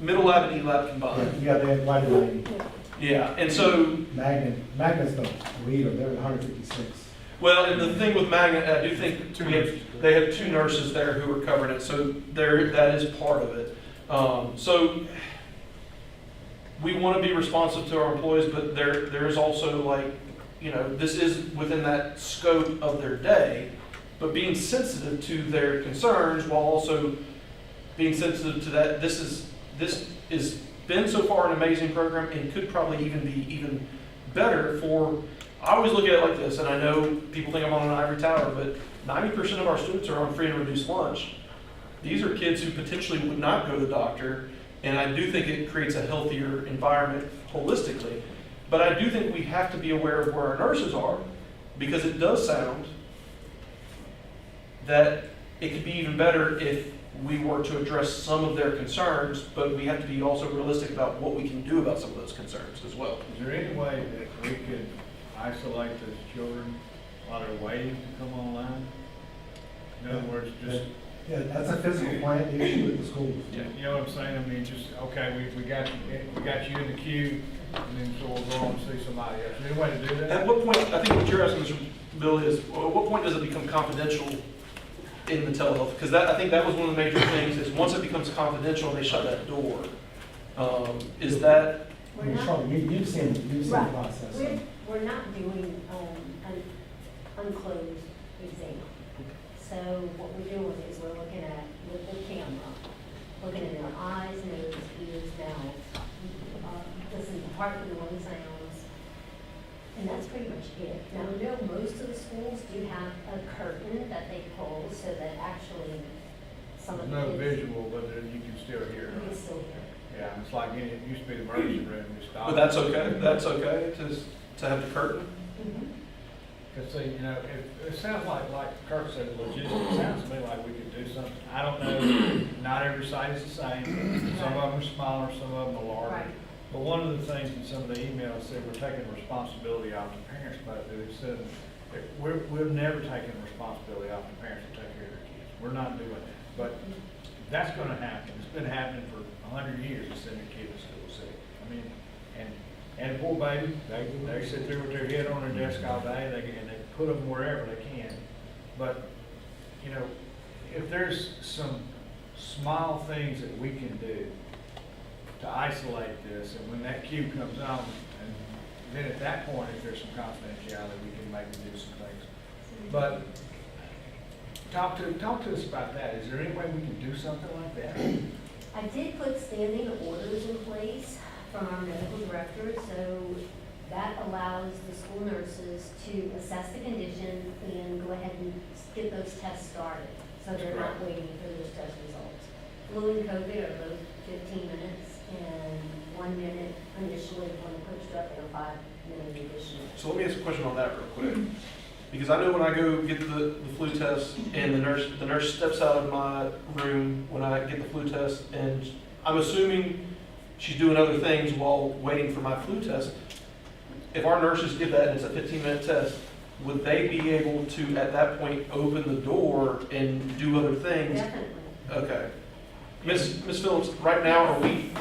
middle lab and E-lab combined. Yeah, they had quite a 90. Yeah, and so Magna's the leader, they're at 156. Well, and the thing with Magnet, I do think they have 2 nurses there who are covering it, so that is part of it. So we want to be responsive to our employees, but there is also this is within that scope of their day, but being sensitive to their concerns while also being sensitive to that this is been so far an amazing program and could probably even be even better for. I always look at it like this, and I know people think I'm on an ivory tower, but 90% of our students are on free and reduced lunch. These are kids who potentially would not go to the doctor, and I do think it creates a healthier environment holistically. But I do think we have to be aware of where our nurses are, because it does sound that it could be even better if we were to address some of their concerns, but we have to be also realistic about what we can do about some of those concerns as well. Is there any way that we could isolate those children while they're waiting to come online? In other words, just... Yeah, that's a physical plant issue at the schools. Yeah, you know what I'm saying? I mean, just, okay, we got you in the queue, and then so we'll go on and see somebody else. Is there any way to do that? At what point, I think what you're asking, Mr. Bill, is at what point does it become confidential in the telehealth? Because I think that was one of the major things, is once it becomes confidential and they shut that door, is that... You've seen the Right. process. We're not doing an unclosed exam. So what we're doing is we're looking at, with the camera, looking at their eyes, nose, ears, mouth, listening to heart-doing sounds, and that's pretty much it. Now, I know most of the schools do have a curtain that they pull so that actually some of There's the no kids, visual, but then you can still hear. you can still hear. Yeah, it's like it used to be the emergency room, you stop. But that's okay. That's okay to have the curtain. Because see, it sounds like Kirk said, logistics, it sounds to me like we could do something. I don't know, not every site is the same. Some of them are smaller, some of them are larger. Right. But one of the things in some of the emails said we're taking responsibility off the parents, but it said we're never taking responsibility off the parents to take care of their kids. We're not doing that. But that's going to happen. It's been happening for 100 years to send a kid to school sick. I mean, and poor baby, they sit there with their head on their desk all day, and they put them wherever they can. But, if there's some small things that we can do to isolate this, and when that cue comes on, and then at that point, if there's some confidentiality, we can maybe do some things. But talk to us about that. Is there any way we can do something like that? I did put standing orders in place from our medical director, so that allows the school nurses to assess the condition and go ahead and get those tests started, so they're not waiting for those test results. Flu and COVID are both 15 minutes and 1 minute initially when the coach up and a 5 minute additional. So let me ask a question on that real quick. Because I know when I go get the flu test and the nurse steps out of my room when I get the flu test, and I'm assuming she's doing other things while waiting for my flu test. If our nurses give that and it's a 15-minute test, would they be able to, at that point, open the door and do other things? Definitely. Okay. Ms. Phillips, right now, are we,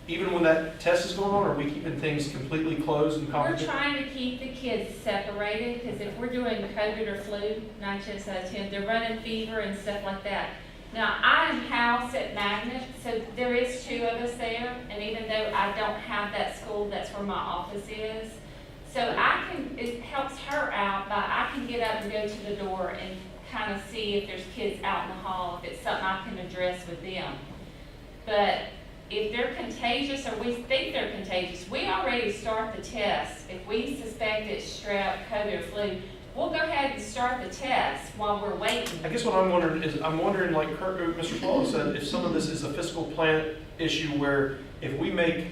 even when that test is going on, are we keeping things completely closed and We're confidential? trying to keep the kids separated, because if we're doing COVID or flu, 9 times out of 10, they're running fever and stuff like that. Now, I'm housed at Magnet, so there is 2 of us there, and even though I don't have that school, that's where my office is. So it helps her out by, I can get up and go to the door and kind of see if there's kids out in the hall, if it's something I can address with them. But if they're contagious or we think they're contagious, we already start the test. If we suspect it's strep, COVID, or flu, we'll go ahead and start the test while we're waiting. I guess what I'm wondering is, like Mr. Swallow said, if some of this is a fiscal plant issue where if we make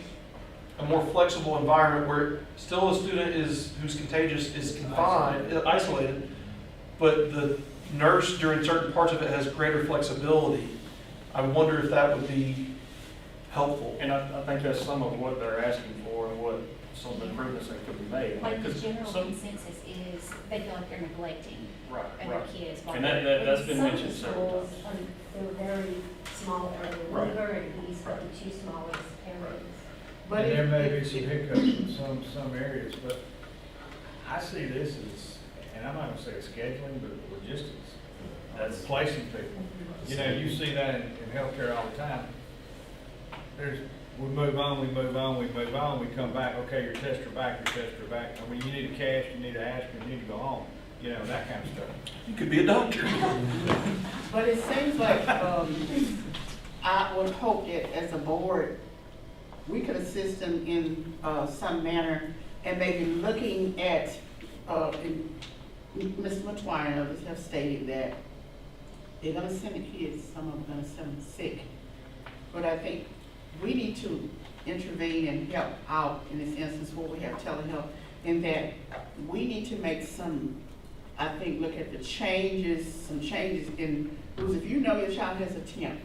a more flexible environment where still a student who's contagious is confined, isolated, but the nurse during certain parts of it has greater flexibility, I wonder if that would be helpful. And I think that's some of what they're asking for and what some of the improvements that could be made. Like the Because general some- consensus is they feel like they're neglecting Right, other right. kids. And that's been Some mentioned several schools, times. they're very small, Right. River and East are the 2 smallest areas. But And there if- may be some hiccups in some areas, but I see this as, and I'm not gonna say it's scheduling, but logistics. That's placing people. You know, you see that in healthcare all the time. We move on, we move on, we move on, we come back, okay, your tests are back, your tests are back. I mean, you need a cash, you need an aspirin, you need to go home, you know, that kind of stuff. You could be a doctor. But it seems like, I would hope that as a board, we could assist them in, some manner and maybe looking at, Ms. McTwine and others have stated that they're gonna send the kids, some of them are gonna send them sick. But I think we need to intervene and help out in this instance where we have telehealth, in that we need to make some, I think, look at the changes, some changes in, because if you know your child has a temp,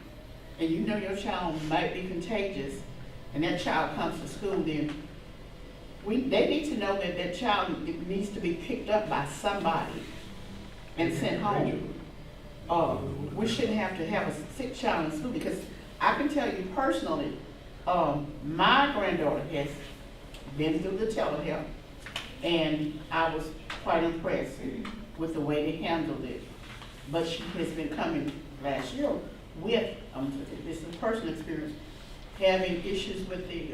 and you know your child might be contagious, and that child comes to school, then they need to know that that child needs to be picked up by somebody and sent home. We shouldn't have to have a sick child in school, because I can tell you personally, my granddaughter has been through the telehealth, and I was quite impressed with the way they handled it. But she has been coming last year with, this is a personal experience, having issues with the,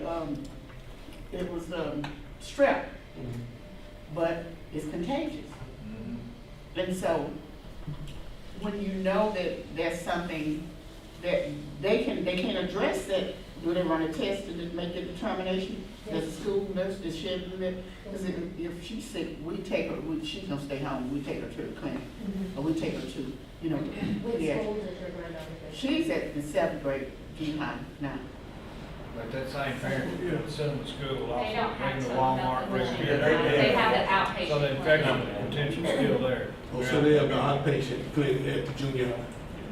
it was strep, but it's contagious. And so, when you know that there's something that they can address that, do they run a test to make the determination? Does the school nurse, does she do that? Because if she's sick, we take her, she's gonna stay home, we take her to the clinic, or we take her to, you know, What Yeah. school does your granddaughter go to? she's at the 7th grade, junior high now. But that same parent could send them to school, also They don't bring have the to Walmart, bring have the. They have an outpatient So the clinic. infection potential's still there. So they have the outpatient clinic at the junior high.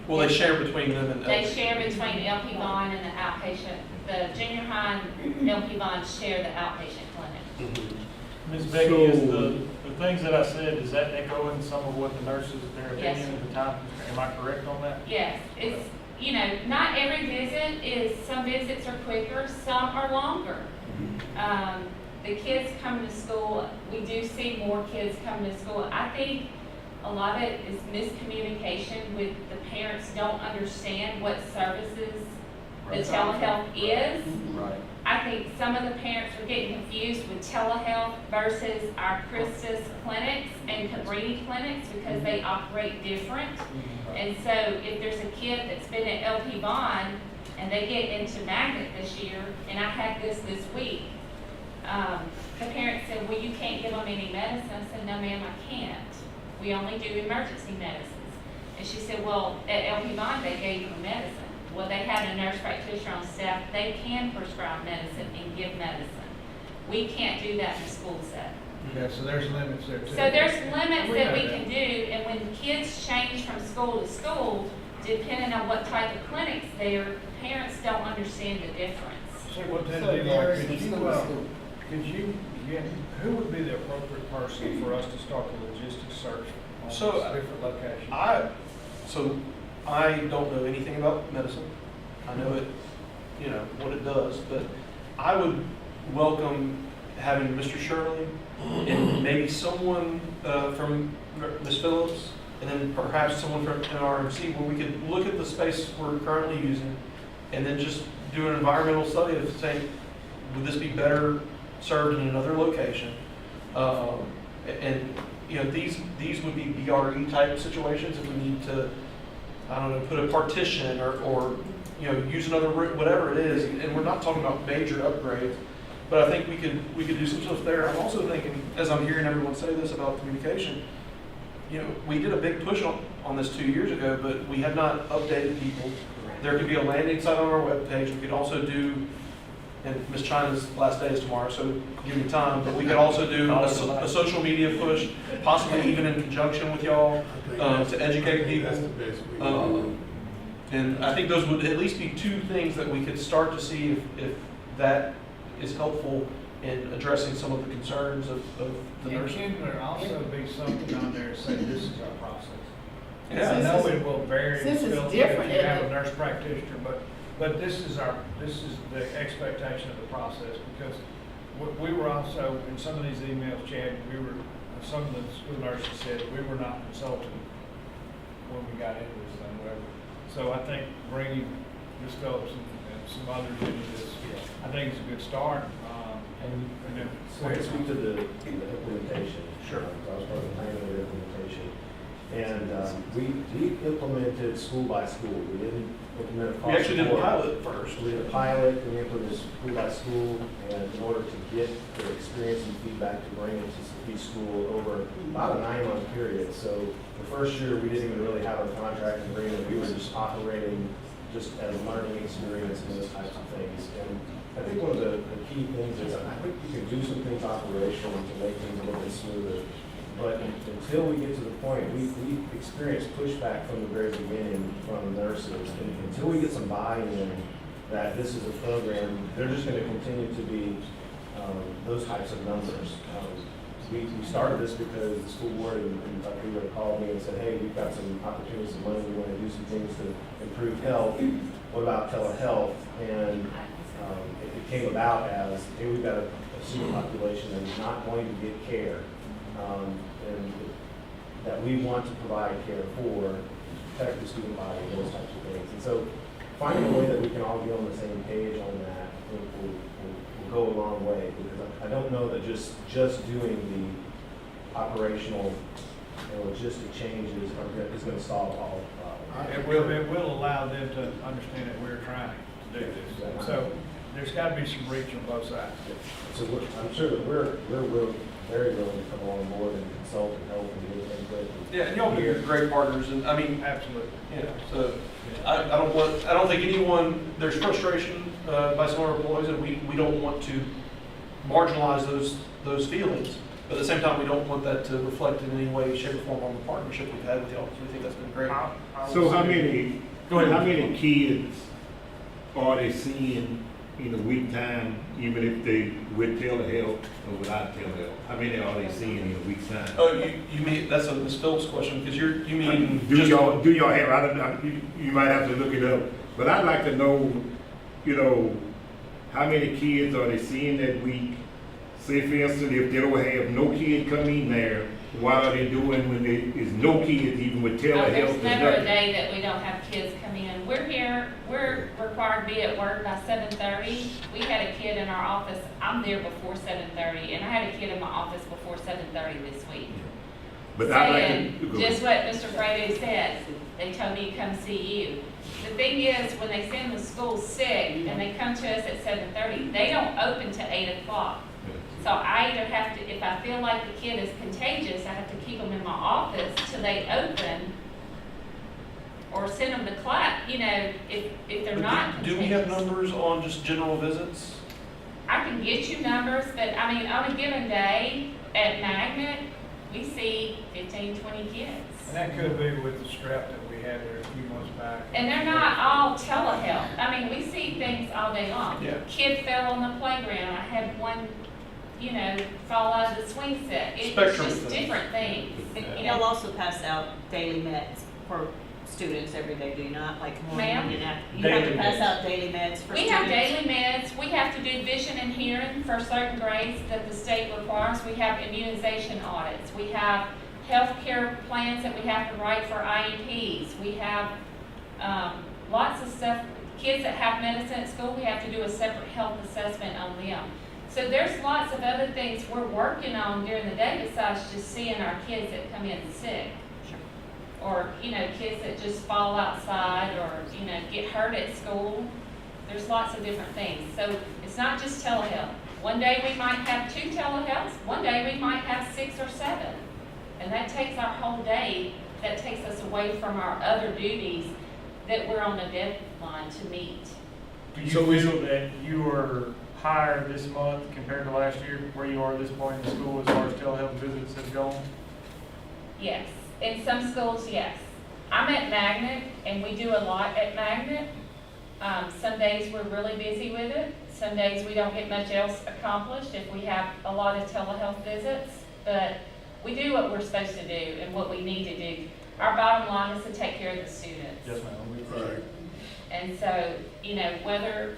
Well, they share between them and. They share between LP Vaughn and the outpatient. The junior high and LP Vaughn share the outpatient clinic. Ms. Becky, is the things that I said, does that echo in some of what the nurses, their Yes. opinion at the time? Am I correct on that? Yes, it's, you know, not every visit is, some visits are quicker, some are longer. The kids coming to school, we do see more kids coming to school. I think a lot of it is miscommunication with the parents don't understand what services the telehealth is. Right. I think some of the parents are getting confused with telehealth versus our Christus clinics and Cabrini clinics because they operate different. And so if there's a kid that's been at LP Vaughn and they get into magnet this year, and I had this week. The parent said, well, you can't give them any medicine. I said, no ma'am, I can't. We only do emergency medicines. And she said, well, at LP Bond, they gave her medicine. Well, they had a nurse practitioner on staff. They can prescribe medicine and give medicine. We can't do that in a school setting. Yeah, so there's limits there too. So there's limits We that know we that. can do, and when kids change from school to school, depending on what type of clinic's there, parents don't understand the difference. So what then, So do there is could some you, school. could you get, who would be the appropriate person for us to start the logistics search on So, these different locations? I don't know anything about medicine. I know it, what it does, but I would welcome having Mr. Shirley and maybe someone from Ms. Phillips, and then perhaps someone from NRMC, where we could look at the space we're currently using and then just do an environmental study of saying, would this be better served in another location? And these would be BRE type situations if we need to, I don't know, put a partition or use another room, whatever it is. And we're not talking about major upgrades, but I think we could do some stuff there. I'm also thinking, as I'm hearing everyone say this about communication, we did a big push on this 2 years ago, but we have not updated people. There could be a landing site on our webpage. We could also do, and Ms. China's last day is tomorrow, so give me time, but we could also do a social media push, possibly even in conjunction with y'all, to educate people. That's the best way. And I think those would at least be two things that we could start to see if that is helpful in addressing some of the concerns of the And nurses. can there also be something on there saying this is our process? Yeah. I know it will vary in Since it's skill set different, if you have it- a nurse practitioner, but this is the expectation of the process, because we were also, in some of these emails, Chad, some of the school nurses said we were not consulted when we got into this thing, whatever. So I think bringing Ms. Phillips and some others into this, I think it's a good start. And then, So I can speak to the implementation. Sure. I was part of the planning of the implementation. And we implemented school by school. We didn't implement it across We actually the did a board. pilot first. We did a pilot, we implemented school by school, and in order to get the experience and feedback to bring it to each school over about a 9-month period. So the first year, we didn't even really have a contract agreement. We were just operating just as a learning experience and those types of things. And I think one of the key things is I think you can do some things operational to make things a little bit smoother. But until we get to the point, we experienced pushback from the very beginning from nurses. And until we get some buy-in that this is a program, they're just going to continue to be those types of numbers. We started this because the school board and Dr. Weaver called me and said, hey, we've got some opportunities, some money, we want to do some things to improve health. What about telehealth? And it came about as, hey, we've got a student population that is not going to get care. And that we want to provide care for, protect the student body, those types of things. And so finding a way that we can all be on the same page on that, I think will go a long way, because I don't know that just doing the operational and logistic changes is going to solve all the problems. it will allow them to understand that we're trying to do this. So there's got to be some reach on both sides. So I'm sure that we're very willing to come on board and consult and help and give input. Yeah, and y'all be great partners, and I mean, Absolutely. so I don't think anyone, there's frustration by some of our employees, and we don't want to marginalize those feelings. But at the same time, we don't want that to reflect in any way, shape, or form on the partnership we've had with y'all, because we think that's been great. So how many kids are they seeing in a week time, even if they with telehealth or without telehealth? How many are they seeing in a week's time? Oh, you mean, that's a Ms. Phillips question, because you mean Do just. y'all have, I don't know, you might have to look it up, but I'd like to know, how many kids are they seeing that week? Say for instance, if they don't have no kid come in there, what are they doing when there is no kids, even with telehealth? There's never a day that we don't have kids come in. We're required to be at work by 7:30. We had a kid in our office, I'm there before 7:30, and I had a kid in my office before 7:30 this week. But I'd like saying to. go just ahead. what Mr. Fredo said. They told me to come see you. The thing is, when they send the school sick and they come to us at 7:30, they don't open till 8 o'clock. So I either have to, if I feel like the kid is contagious, I have to keep them in my office till they open, or send them to class, you know, if they're But not do we have contagious. numbers on just general visits? I can get you numbers, but I mean, on a given day at Magnet, we see 15, 20 kids. And that could be with the strap that we had there a few months back. And they're not all telehealth. I mean, we see things all day long. Yeah. Kid fell on the playground. I had one, you know, fall out of the swing set. It's Spectrum just of things. different things. You You'll know, also pass out daily meds for students every day, do you not? Like morning Ma'am? and after. You have to Daily pass meds. out daily meds for we students? have daily meds. We have to do vision and hearing for certain grades that the state requires. We have immunization audits. We have healthcare plans that we have to write for IEPs. We have lots of stuff. Kids that have medicine at school, we have to do a separate health assessment on them. So there's lots of other things we're working on during the day besides just seeing our kids that come in sick. Or, you know, kids that just fall outside or, you know, get hurt at school. There's lots of different things. So it's not just telehealth. One day we might have 2 telehealths, one day we might have 6 or 7. And that takes our whole day, that takes us away from our other duties that we're on a deadline to meet. Do you feel that you are higher this month compared to last year, where you are at this point in the school as far as telehealth visits have gone? Yes, in some schools, yes. I'm at Magnet, and we do a lot at Magnet. Some days we're really busy with it. Some days we don't get much else accomplished if we have a lot of telehealth visits. But we do what we're supposed to do and what we need to do. Our bottom line is to take care of the students. Yes, ma'am. Right. And so, you know, whether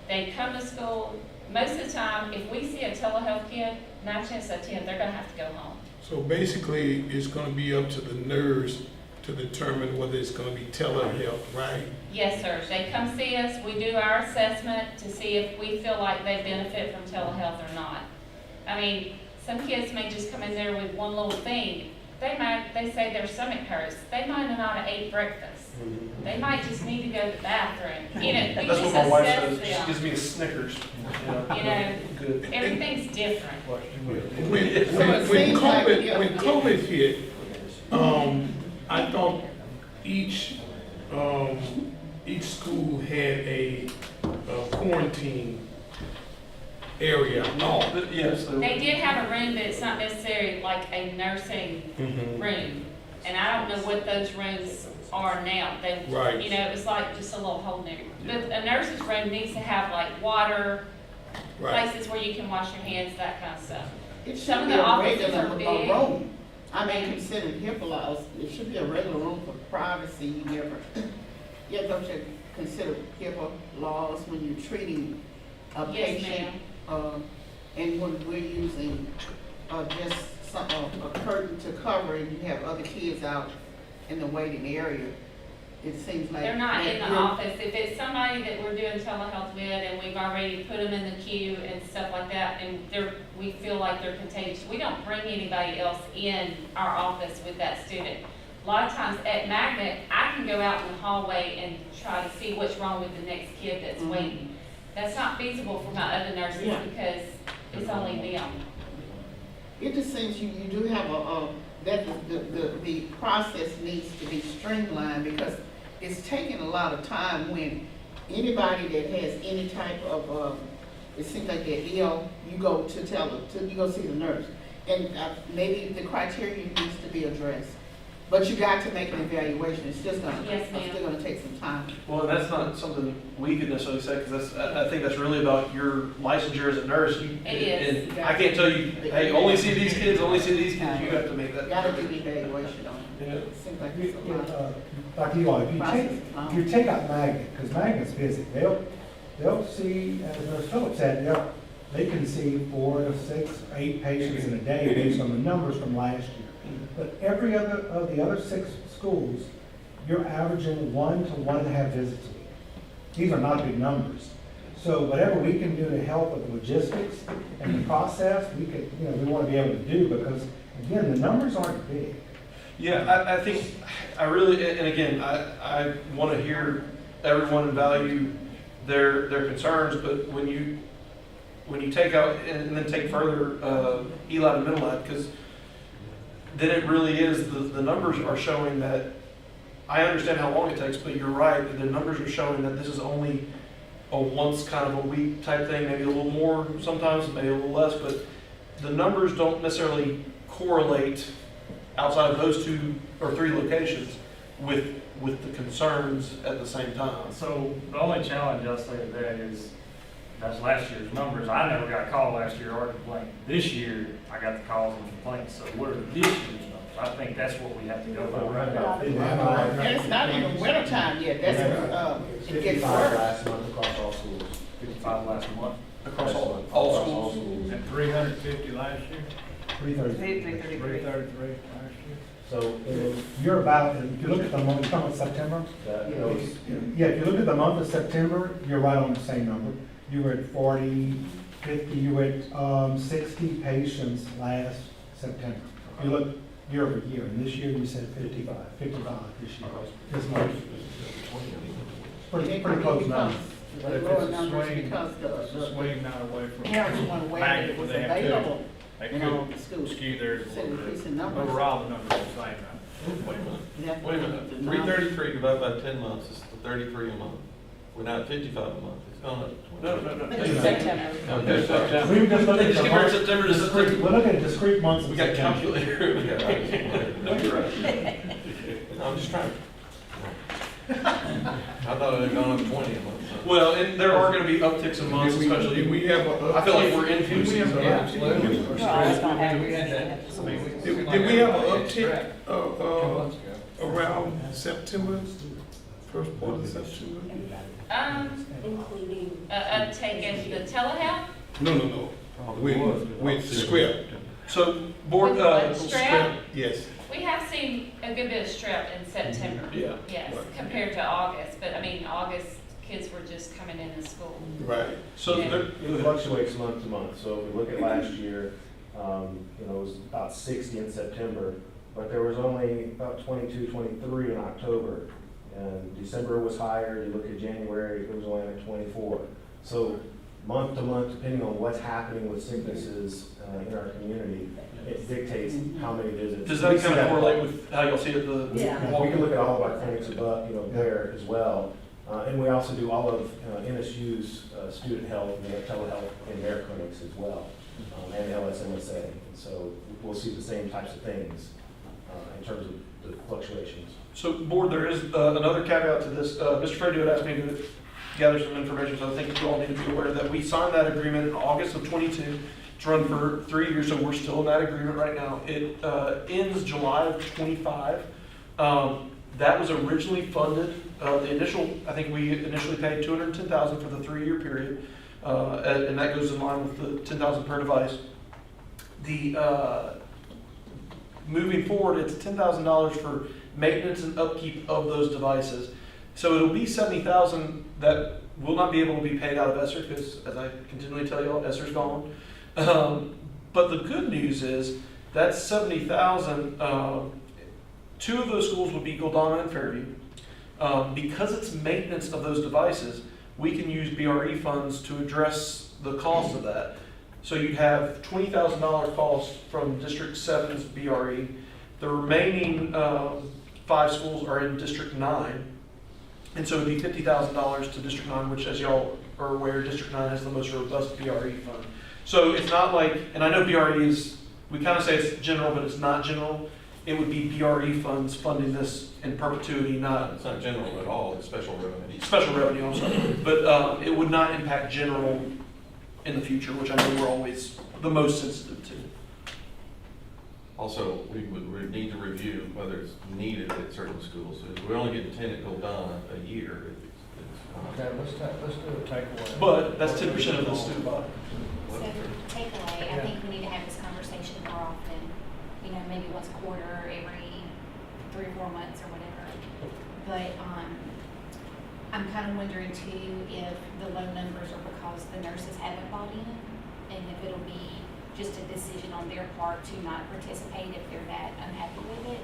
they come to school, most of the time, if we see a telehealth kid, 9 chances out of 10, they're gonna have to go home. So basically, it's gonna be up to the nurse to determine whether it's gonna be telehealth, right? Yes, sir. They come see us, we do our assessment to see if we feel like they benefit from telehealth or not. I mean, some kids may just come in there with one little thing. They say their stomach hurts. They might not have ate breakfast. They might just need to go to the bathroom. You know, we That's just what my wife assess says. She them. gives me a Snickers. You know, Good. everything's different. When COVID hit, I thought each school had a quarantine area. Yes. They did have a room, but it's not necessarily like a nursing room. And I don't know what those rooms are now. They, Right. you know, it was like just a little whole new. But a nurse's room needs to have like water, Right. places where you can wash your hands, that kind of stuff. It Some should of be the a offices regular are big. room. I mean, considered HIPAA laws, it should be a regular room for privacy. You ever consider HIPAA laws when you're treating a Yes, patient? And when we're using just a curtain to cover and you have other kids out in the waiting area, it seems like. They're not in the you're- office. If it's somebody that we're doing telehealth with and we've already put them in the queue and stuff like that, and we feel like they're contagious, we don't bring anybody else in our office with that student. A lot of times at Magnet, I can go out in the hallway and try to see what's wrong with the next kid that's waiting. That's not feasible for my other nurses Yeah. because it's only them. It just seems you do have that the process needs to be streamlined because it's taking a lot of time when anybody that has any type of, it seems like they're ill, you go you go see the nurse. And maybe the criteria needs to be addressed. But you got to make an evaluation. It's just Yes, ma'am. still gonna take some time. Well, and that's not something we could necessarily say, because I think that's really about your licensure as a nurse. It is. And I can't tell you, hey, only see these kids, only see these kids. You have to make that. Gotta do the evaluation on it. Yeah. It seems like it's a lot. Dr. Eli, if Process. you take out Magnet, because Magnet's busy, they'll see, as Nurse Phillips said, they can see 4 to 6, 8 patients in a day based on the numbers from last year. But every other of the other 6 schools, you're averaging 1 to 1.5 visits a week. These are not big numbers. So whatever we can do to help with the logistics and the process, we want to be able to do, because Again, the numbers aren't big. Yeah, I think, I really, and again, I want to hear everyone and value their concerns, but when you take out, and then take further, Eli to middle lab, because then it really is, the numbers are showing that, I understand how long it takes, but you're right, the numbers are showing that this is only a once kind of a week type thing, maybe a little more sometimes, maybe a little less, but the numbers don't necessarily correlate outside of those 2 or 3 locations with the concerns at the same time. So the only challenge I'll say to that is, that's last year's numbers. I never got a call last year or a complaint. This year, I got the calls and complaints. So what are this year's numbers? I think that's what we have to go by. And it's not even winter time yet, that's, it gets 55 worse. last month across all schools. 55 last month. Across all Across schools. And 350 last year, 333. 333 last year. So, You're about, if you look at the month, you're talking about September? those, Yeah, if you look at the month of September, you're right on the same number. You were at 40, 50, you were at 60 patients last September. You look year over year, and this year you said 55 this year, this month. Pretty close numbers. But if Lower it's a numbers swing, because it's a swing not away from. parents want to wait back it was where they have to. available They in all could the schools. skew theirs a Instead of little bit. increasing numbers. Overall, the numbers are the same now. Wait a minute. You have to Wait a look minute, at the numbers. 333 divided by 10 months is 33 a month. We're not 55 a month, it's gone up. No. Okay, September. so, We were just looking at Just the compare month. September to September. We're looking at discrete months of We got a September. calculator. yeah, No, you're right. I'm just trying. I thought it had gone up 20 a month. Well, and there are going to be upticks in months, especially. Did we have a? I feel like we're in Did we have a Yeah. uptick? Did we have an uptick, around September, first part of September? Including. Taking the telehealth, No. With script. So, board, With what, strep? Yes. we have seen a good bit of strep in September. Yeah. Yes, compared to August, but I mean, August, kids were just coming into school. Right. so Yeah. there, it fluctuates month to month. So if we look at last year, it was about 60 in September, but there was only about 22, 23 in October. And December was higher. You look at January, it was only like 24. So month to month, depending on what's happening with sicknesses in our community, it dictates how many visits. does We that see kind of correlate with how y'all see it? Yeah. We can look at all of our clinics above, there as well. And we also do all of NSU's student health and their telehealth in their clinics as well, and LSMSA. And so we'll see the same types of things in terms of the fluctuations. So, board, there is another caveat to this. Mr. Frady had asked me to gather some information, so I think you all need to be aware that we signed that agreement in August of '22. It's run for 3 years, so we're still in that agreement right now. It ends July of '25. That was originally funded. I think we initially paid $210,000 for the 3-year period, and that goes in line with the $10,000 per device. Moving forward, it's $10,000 for maintenance and upkeep of those devices. So it'll be $70,000 that will not be able to be paid out of ESSER, because as I continually tell y'all, ESSER's gone. But the good news is that $70,000. 2 of those schools would be Goldana and Fairview. Because it's maintenance of those devices, we can use BRE funds to address the cost of that. So you'd have $20,000 cost from District 7's BRE. The remaining 5 schools are in District 9. And so it'd be $50,000 to District 9, which, as y'all are aware, District 9 has the most robust BRE fund. So it's not like, and I know BRE is, we kind of say it's general, but it's not general. It would be BRE funds funding this in perpetuity, not It's not general at all, it's special revenue. special revenue, I'm sorry. But it would not impact general in the future, which I know we're always the most sensitive to. Also, we would need to review whether it's needed at certain schools. We're only getting 10 at Goldana a year. Okay, let's do a takeaway. But that's 10% of the student body. So takeaway, I think we need to have this conversation more often, maybe once a quarter, every 3 or 4 months or whatever. But I'm kind of wondering too if the low numbers are because the nurses haven't bought in, and if it'll be just a decision on their part to not participate if they're that unhappy with it.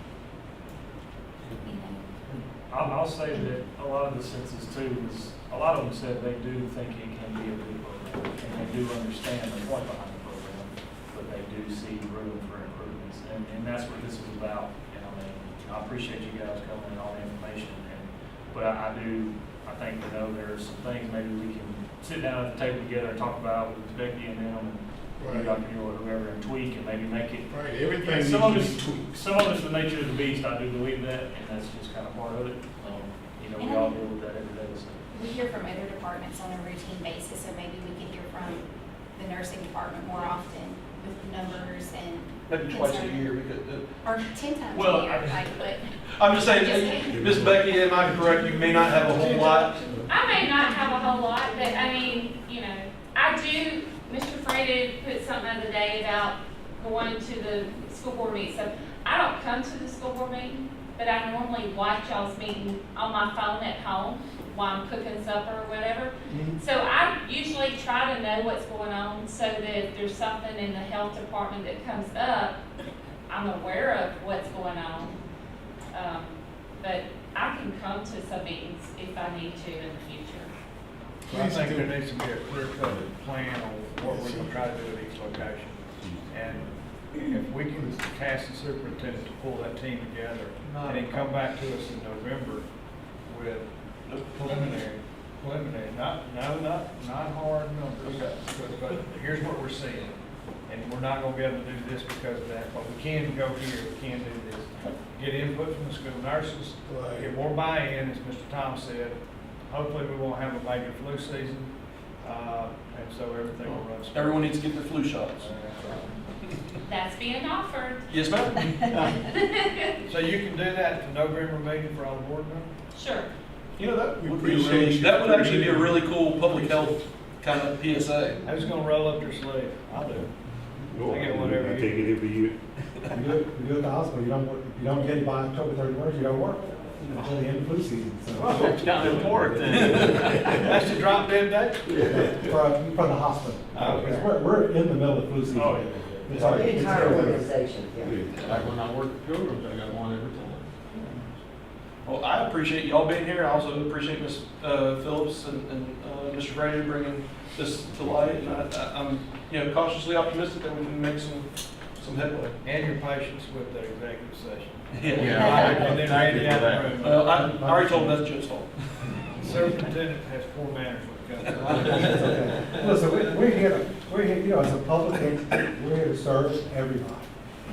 You know, I'll say that a lot of the census too is, a lot of them said they do think it can be a good program, and they do understand the point behind the program, but they do see room for improvements, and that's what this is about. And I mean, I appreciate you guys coming and all the information, but I think we know there's some things maybe we can sit down at the table together and talk about with Becky and them, and Dr. Hill or whoever, and tweak and maybe make it. Right, everything Some of needs it's, to be tweaked. some of it's the nature of the beast, I do believe that, and that's just kind of part of it. You know, we all deal with that every day, so. we hear from other departments on a routine basis, so maybe we could hear from the nursing department more often with numbers and. Maybe twice a concern. year, because, Or 10 times Well, a year, like, but. I'm just saying, Miss Becky, am I correct, you may not have a whole lot? I may not have a whole lot, but I mean, you know, I do, Mr. Frey put something the other day about going to the school board meeting. So I don't come to the school board meeting, but I normally watch y'all's meeting on my phone at home while I'm cooking supper or whatever. So I usually try to know what's going on so that if there's something in the health department that comes up, I'm aware of what's going on. But I can come to some meetings if I need to in the future. Well, I think there needs to be a clear-cut plan on what we're gonna try to do at each location. And if we can task the superintendent to pull that team together and then come back to us in November with preliminary, not hard numbers. But here's what we're seeing. And we're not gonna be able to do this because of that, but we can go here, we can do this. Get input from the school nurses, get more buy-in, as Mr. Thomas said. Hopefully, we won't have a major flu season, and so everything will run smooth. Everyone needs to get their flu shots. That's being offered. Yes, ma'am? So you can do that at the November meeting for all the board members? Sure. You know, that We would be appreciate really, you. that would actually be a really cool public health kind of PSA. Who's gonna roll up their sleeve? I'll do it. I get whatever I you- take it every year. You do at the hospital, you don't work, if you don't get it by October 31st, you don't work until the end of flu season, so. It's kind of important then. That's the drop dead date? For the hospital. Okay. Because we're in the middle of flu season. Oh, yeah. It's The already- it's entire already- organization, yeah. Like when I worked at Pilgrims, I got one every time. Well, I appreciate y'all being here. I also appreciate Ms. Phillips and Mr. Frey bringing this to light. And I'm, you know, cautiously optimistic that we can make some headway. And your patience with the executive session. Yeah, And then thank you Randy for out that. the room. Well, I already told them that's Joe's fault. Superintendent has poor manners when it comes to It's okay. Listen, we're here, you know, as a public entity, we're here to serve everybody.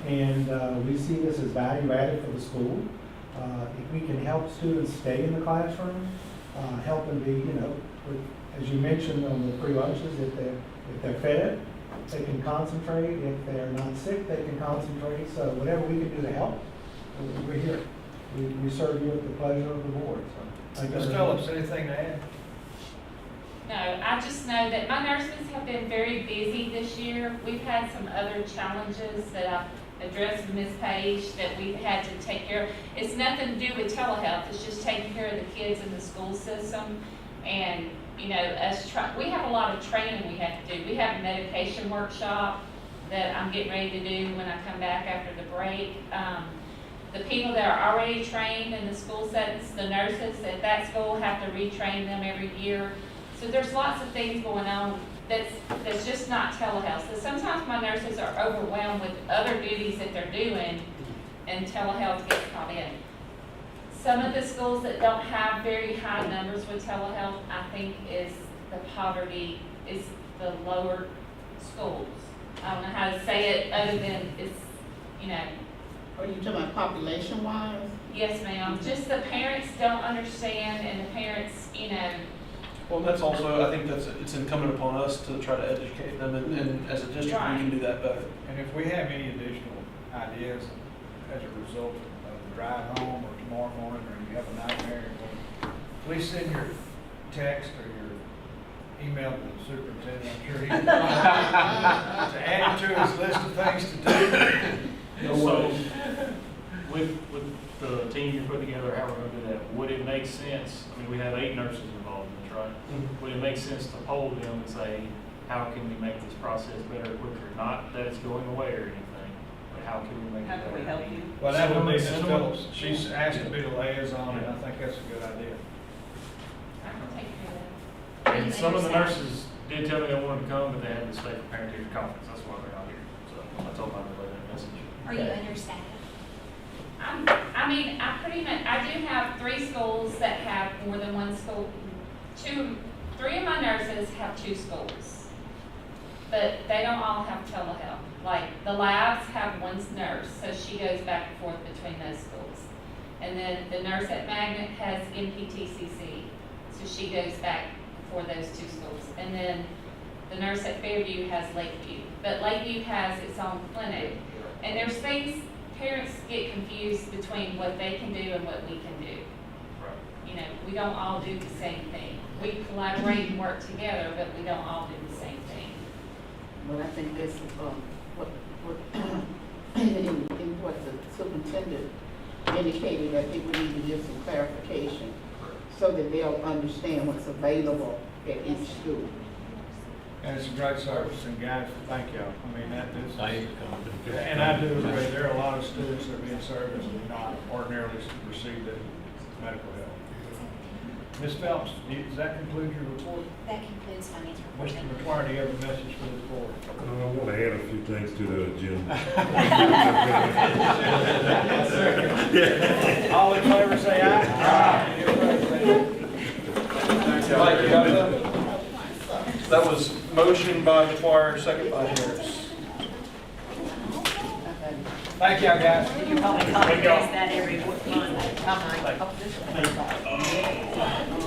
And we see this as value added for the school. If we can help students stay in the classroom, help them be, you know, as you mentioned on the free lunches, if they're fed, they can concentrate. If they're not sick, they can concentrate. So whatever we can do to help, we're here. We serve you at the pleasure of the board. So thank you Ms. very Phillips, much. anything to add? No, I just know that my nurses have been very busy this year. We've had some other challenges that I've addressed with Ms. Page that we've had to take care of. It's nothing to do with telehealth, it's just taking care of the kids in the school system. And, you know, we have a lot of training we have to do. We have a medication workshop that I'm getting ready to do when I come back after the break. The people that are already trained in the school settings, the nurses at that school have to retrain them every year. So there's lots of things going on that's just not telehealth. So sometimes my nurses are overwhelmed with other duties that they're doing, and telehealth gets caught in. Some of the schools that don't have very high numbers with telehealth, I think is the poverty, is the lower schools. I don't know how to say it other than it's, you know. Are you talking about population-wise? Yes, ma'am. Just the parents don't understand, and the parents, you know. Well, that's also, I think it's incumbent upon us to try to educate them, and as a district, we can do that better. And if we have any additional ideas as a result of the drive home or tomorrow morning, or you have a nightmare, please send your text or your email to the superintendent. I'm sure he can to add it to his list of things to do. So, with the team you put together, how we're gonna do that, would it make sense, I mean, we have 8 nurses involved in this, right? Would it make sense to poll them and say, how can we make this process better, quicker? Not that it's going away or anything, but how can we make it How better? can we help you? Well, that would be Ms. Cinnamon. Phillips. She's asked to be the liaison, and I think that's a good idea. I can take care of that. And some of the Understand. nurses did tell me they wanted to come, but they had to stay for parent teacher conference, that's why they're not here. So I told them I'd relay that message. Are you understaffed? I mean, I pretty much, I do have 3 schools that have more than one school. 3 of my nurses have 2 schools, but they don't all have telehealth. Like, the labs have 1 nurse, so she goes back and forth between those schools. And then the nurse at Magnet has NPTCC, so she goes back for those 2 schools. And then the nurse at Fairview has Lakeview, but Lakeview has its own clinic. And there's things, parents get confused between what they can do and what we can do. You know, we don't all do the same thing. We collaborate and work together, but we don't all do the same thing. But I think that's, in what the superintendent indicated, I think we need to give some clarification so that they'll understand what's available at each school. And it's a great service, and guys, thank y'all. I mean, that is. And I do agree, there are a lot of students that are being served that do not ordinarily receive the medical help. Ms. Phelps, does that conclude your report? That concludes finance report. Mr. McGuire, do you have a message for the board? I want to add a few things to the agenda. All in favor, say aye. Aye. Any opposed, say no. Mike, you got that? That was motion by McGuire, second by Harris. Thank y'all, guys. You probably copy Thank y'all. that every month. Thank you.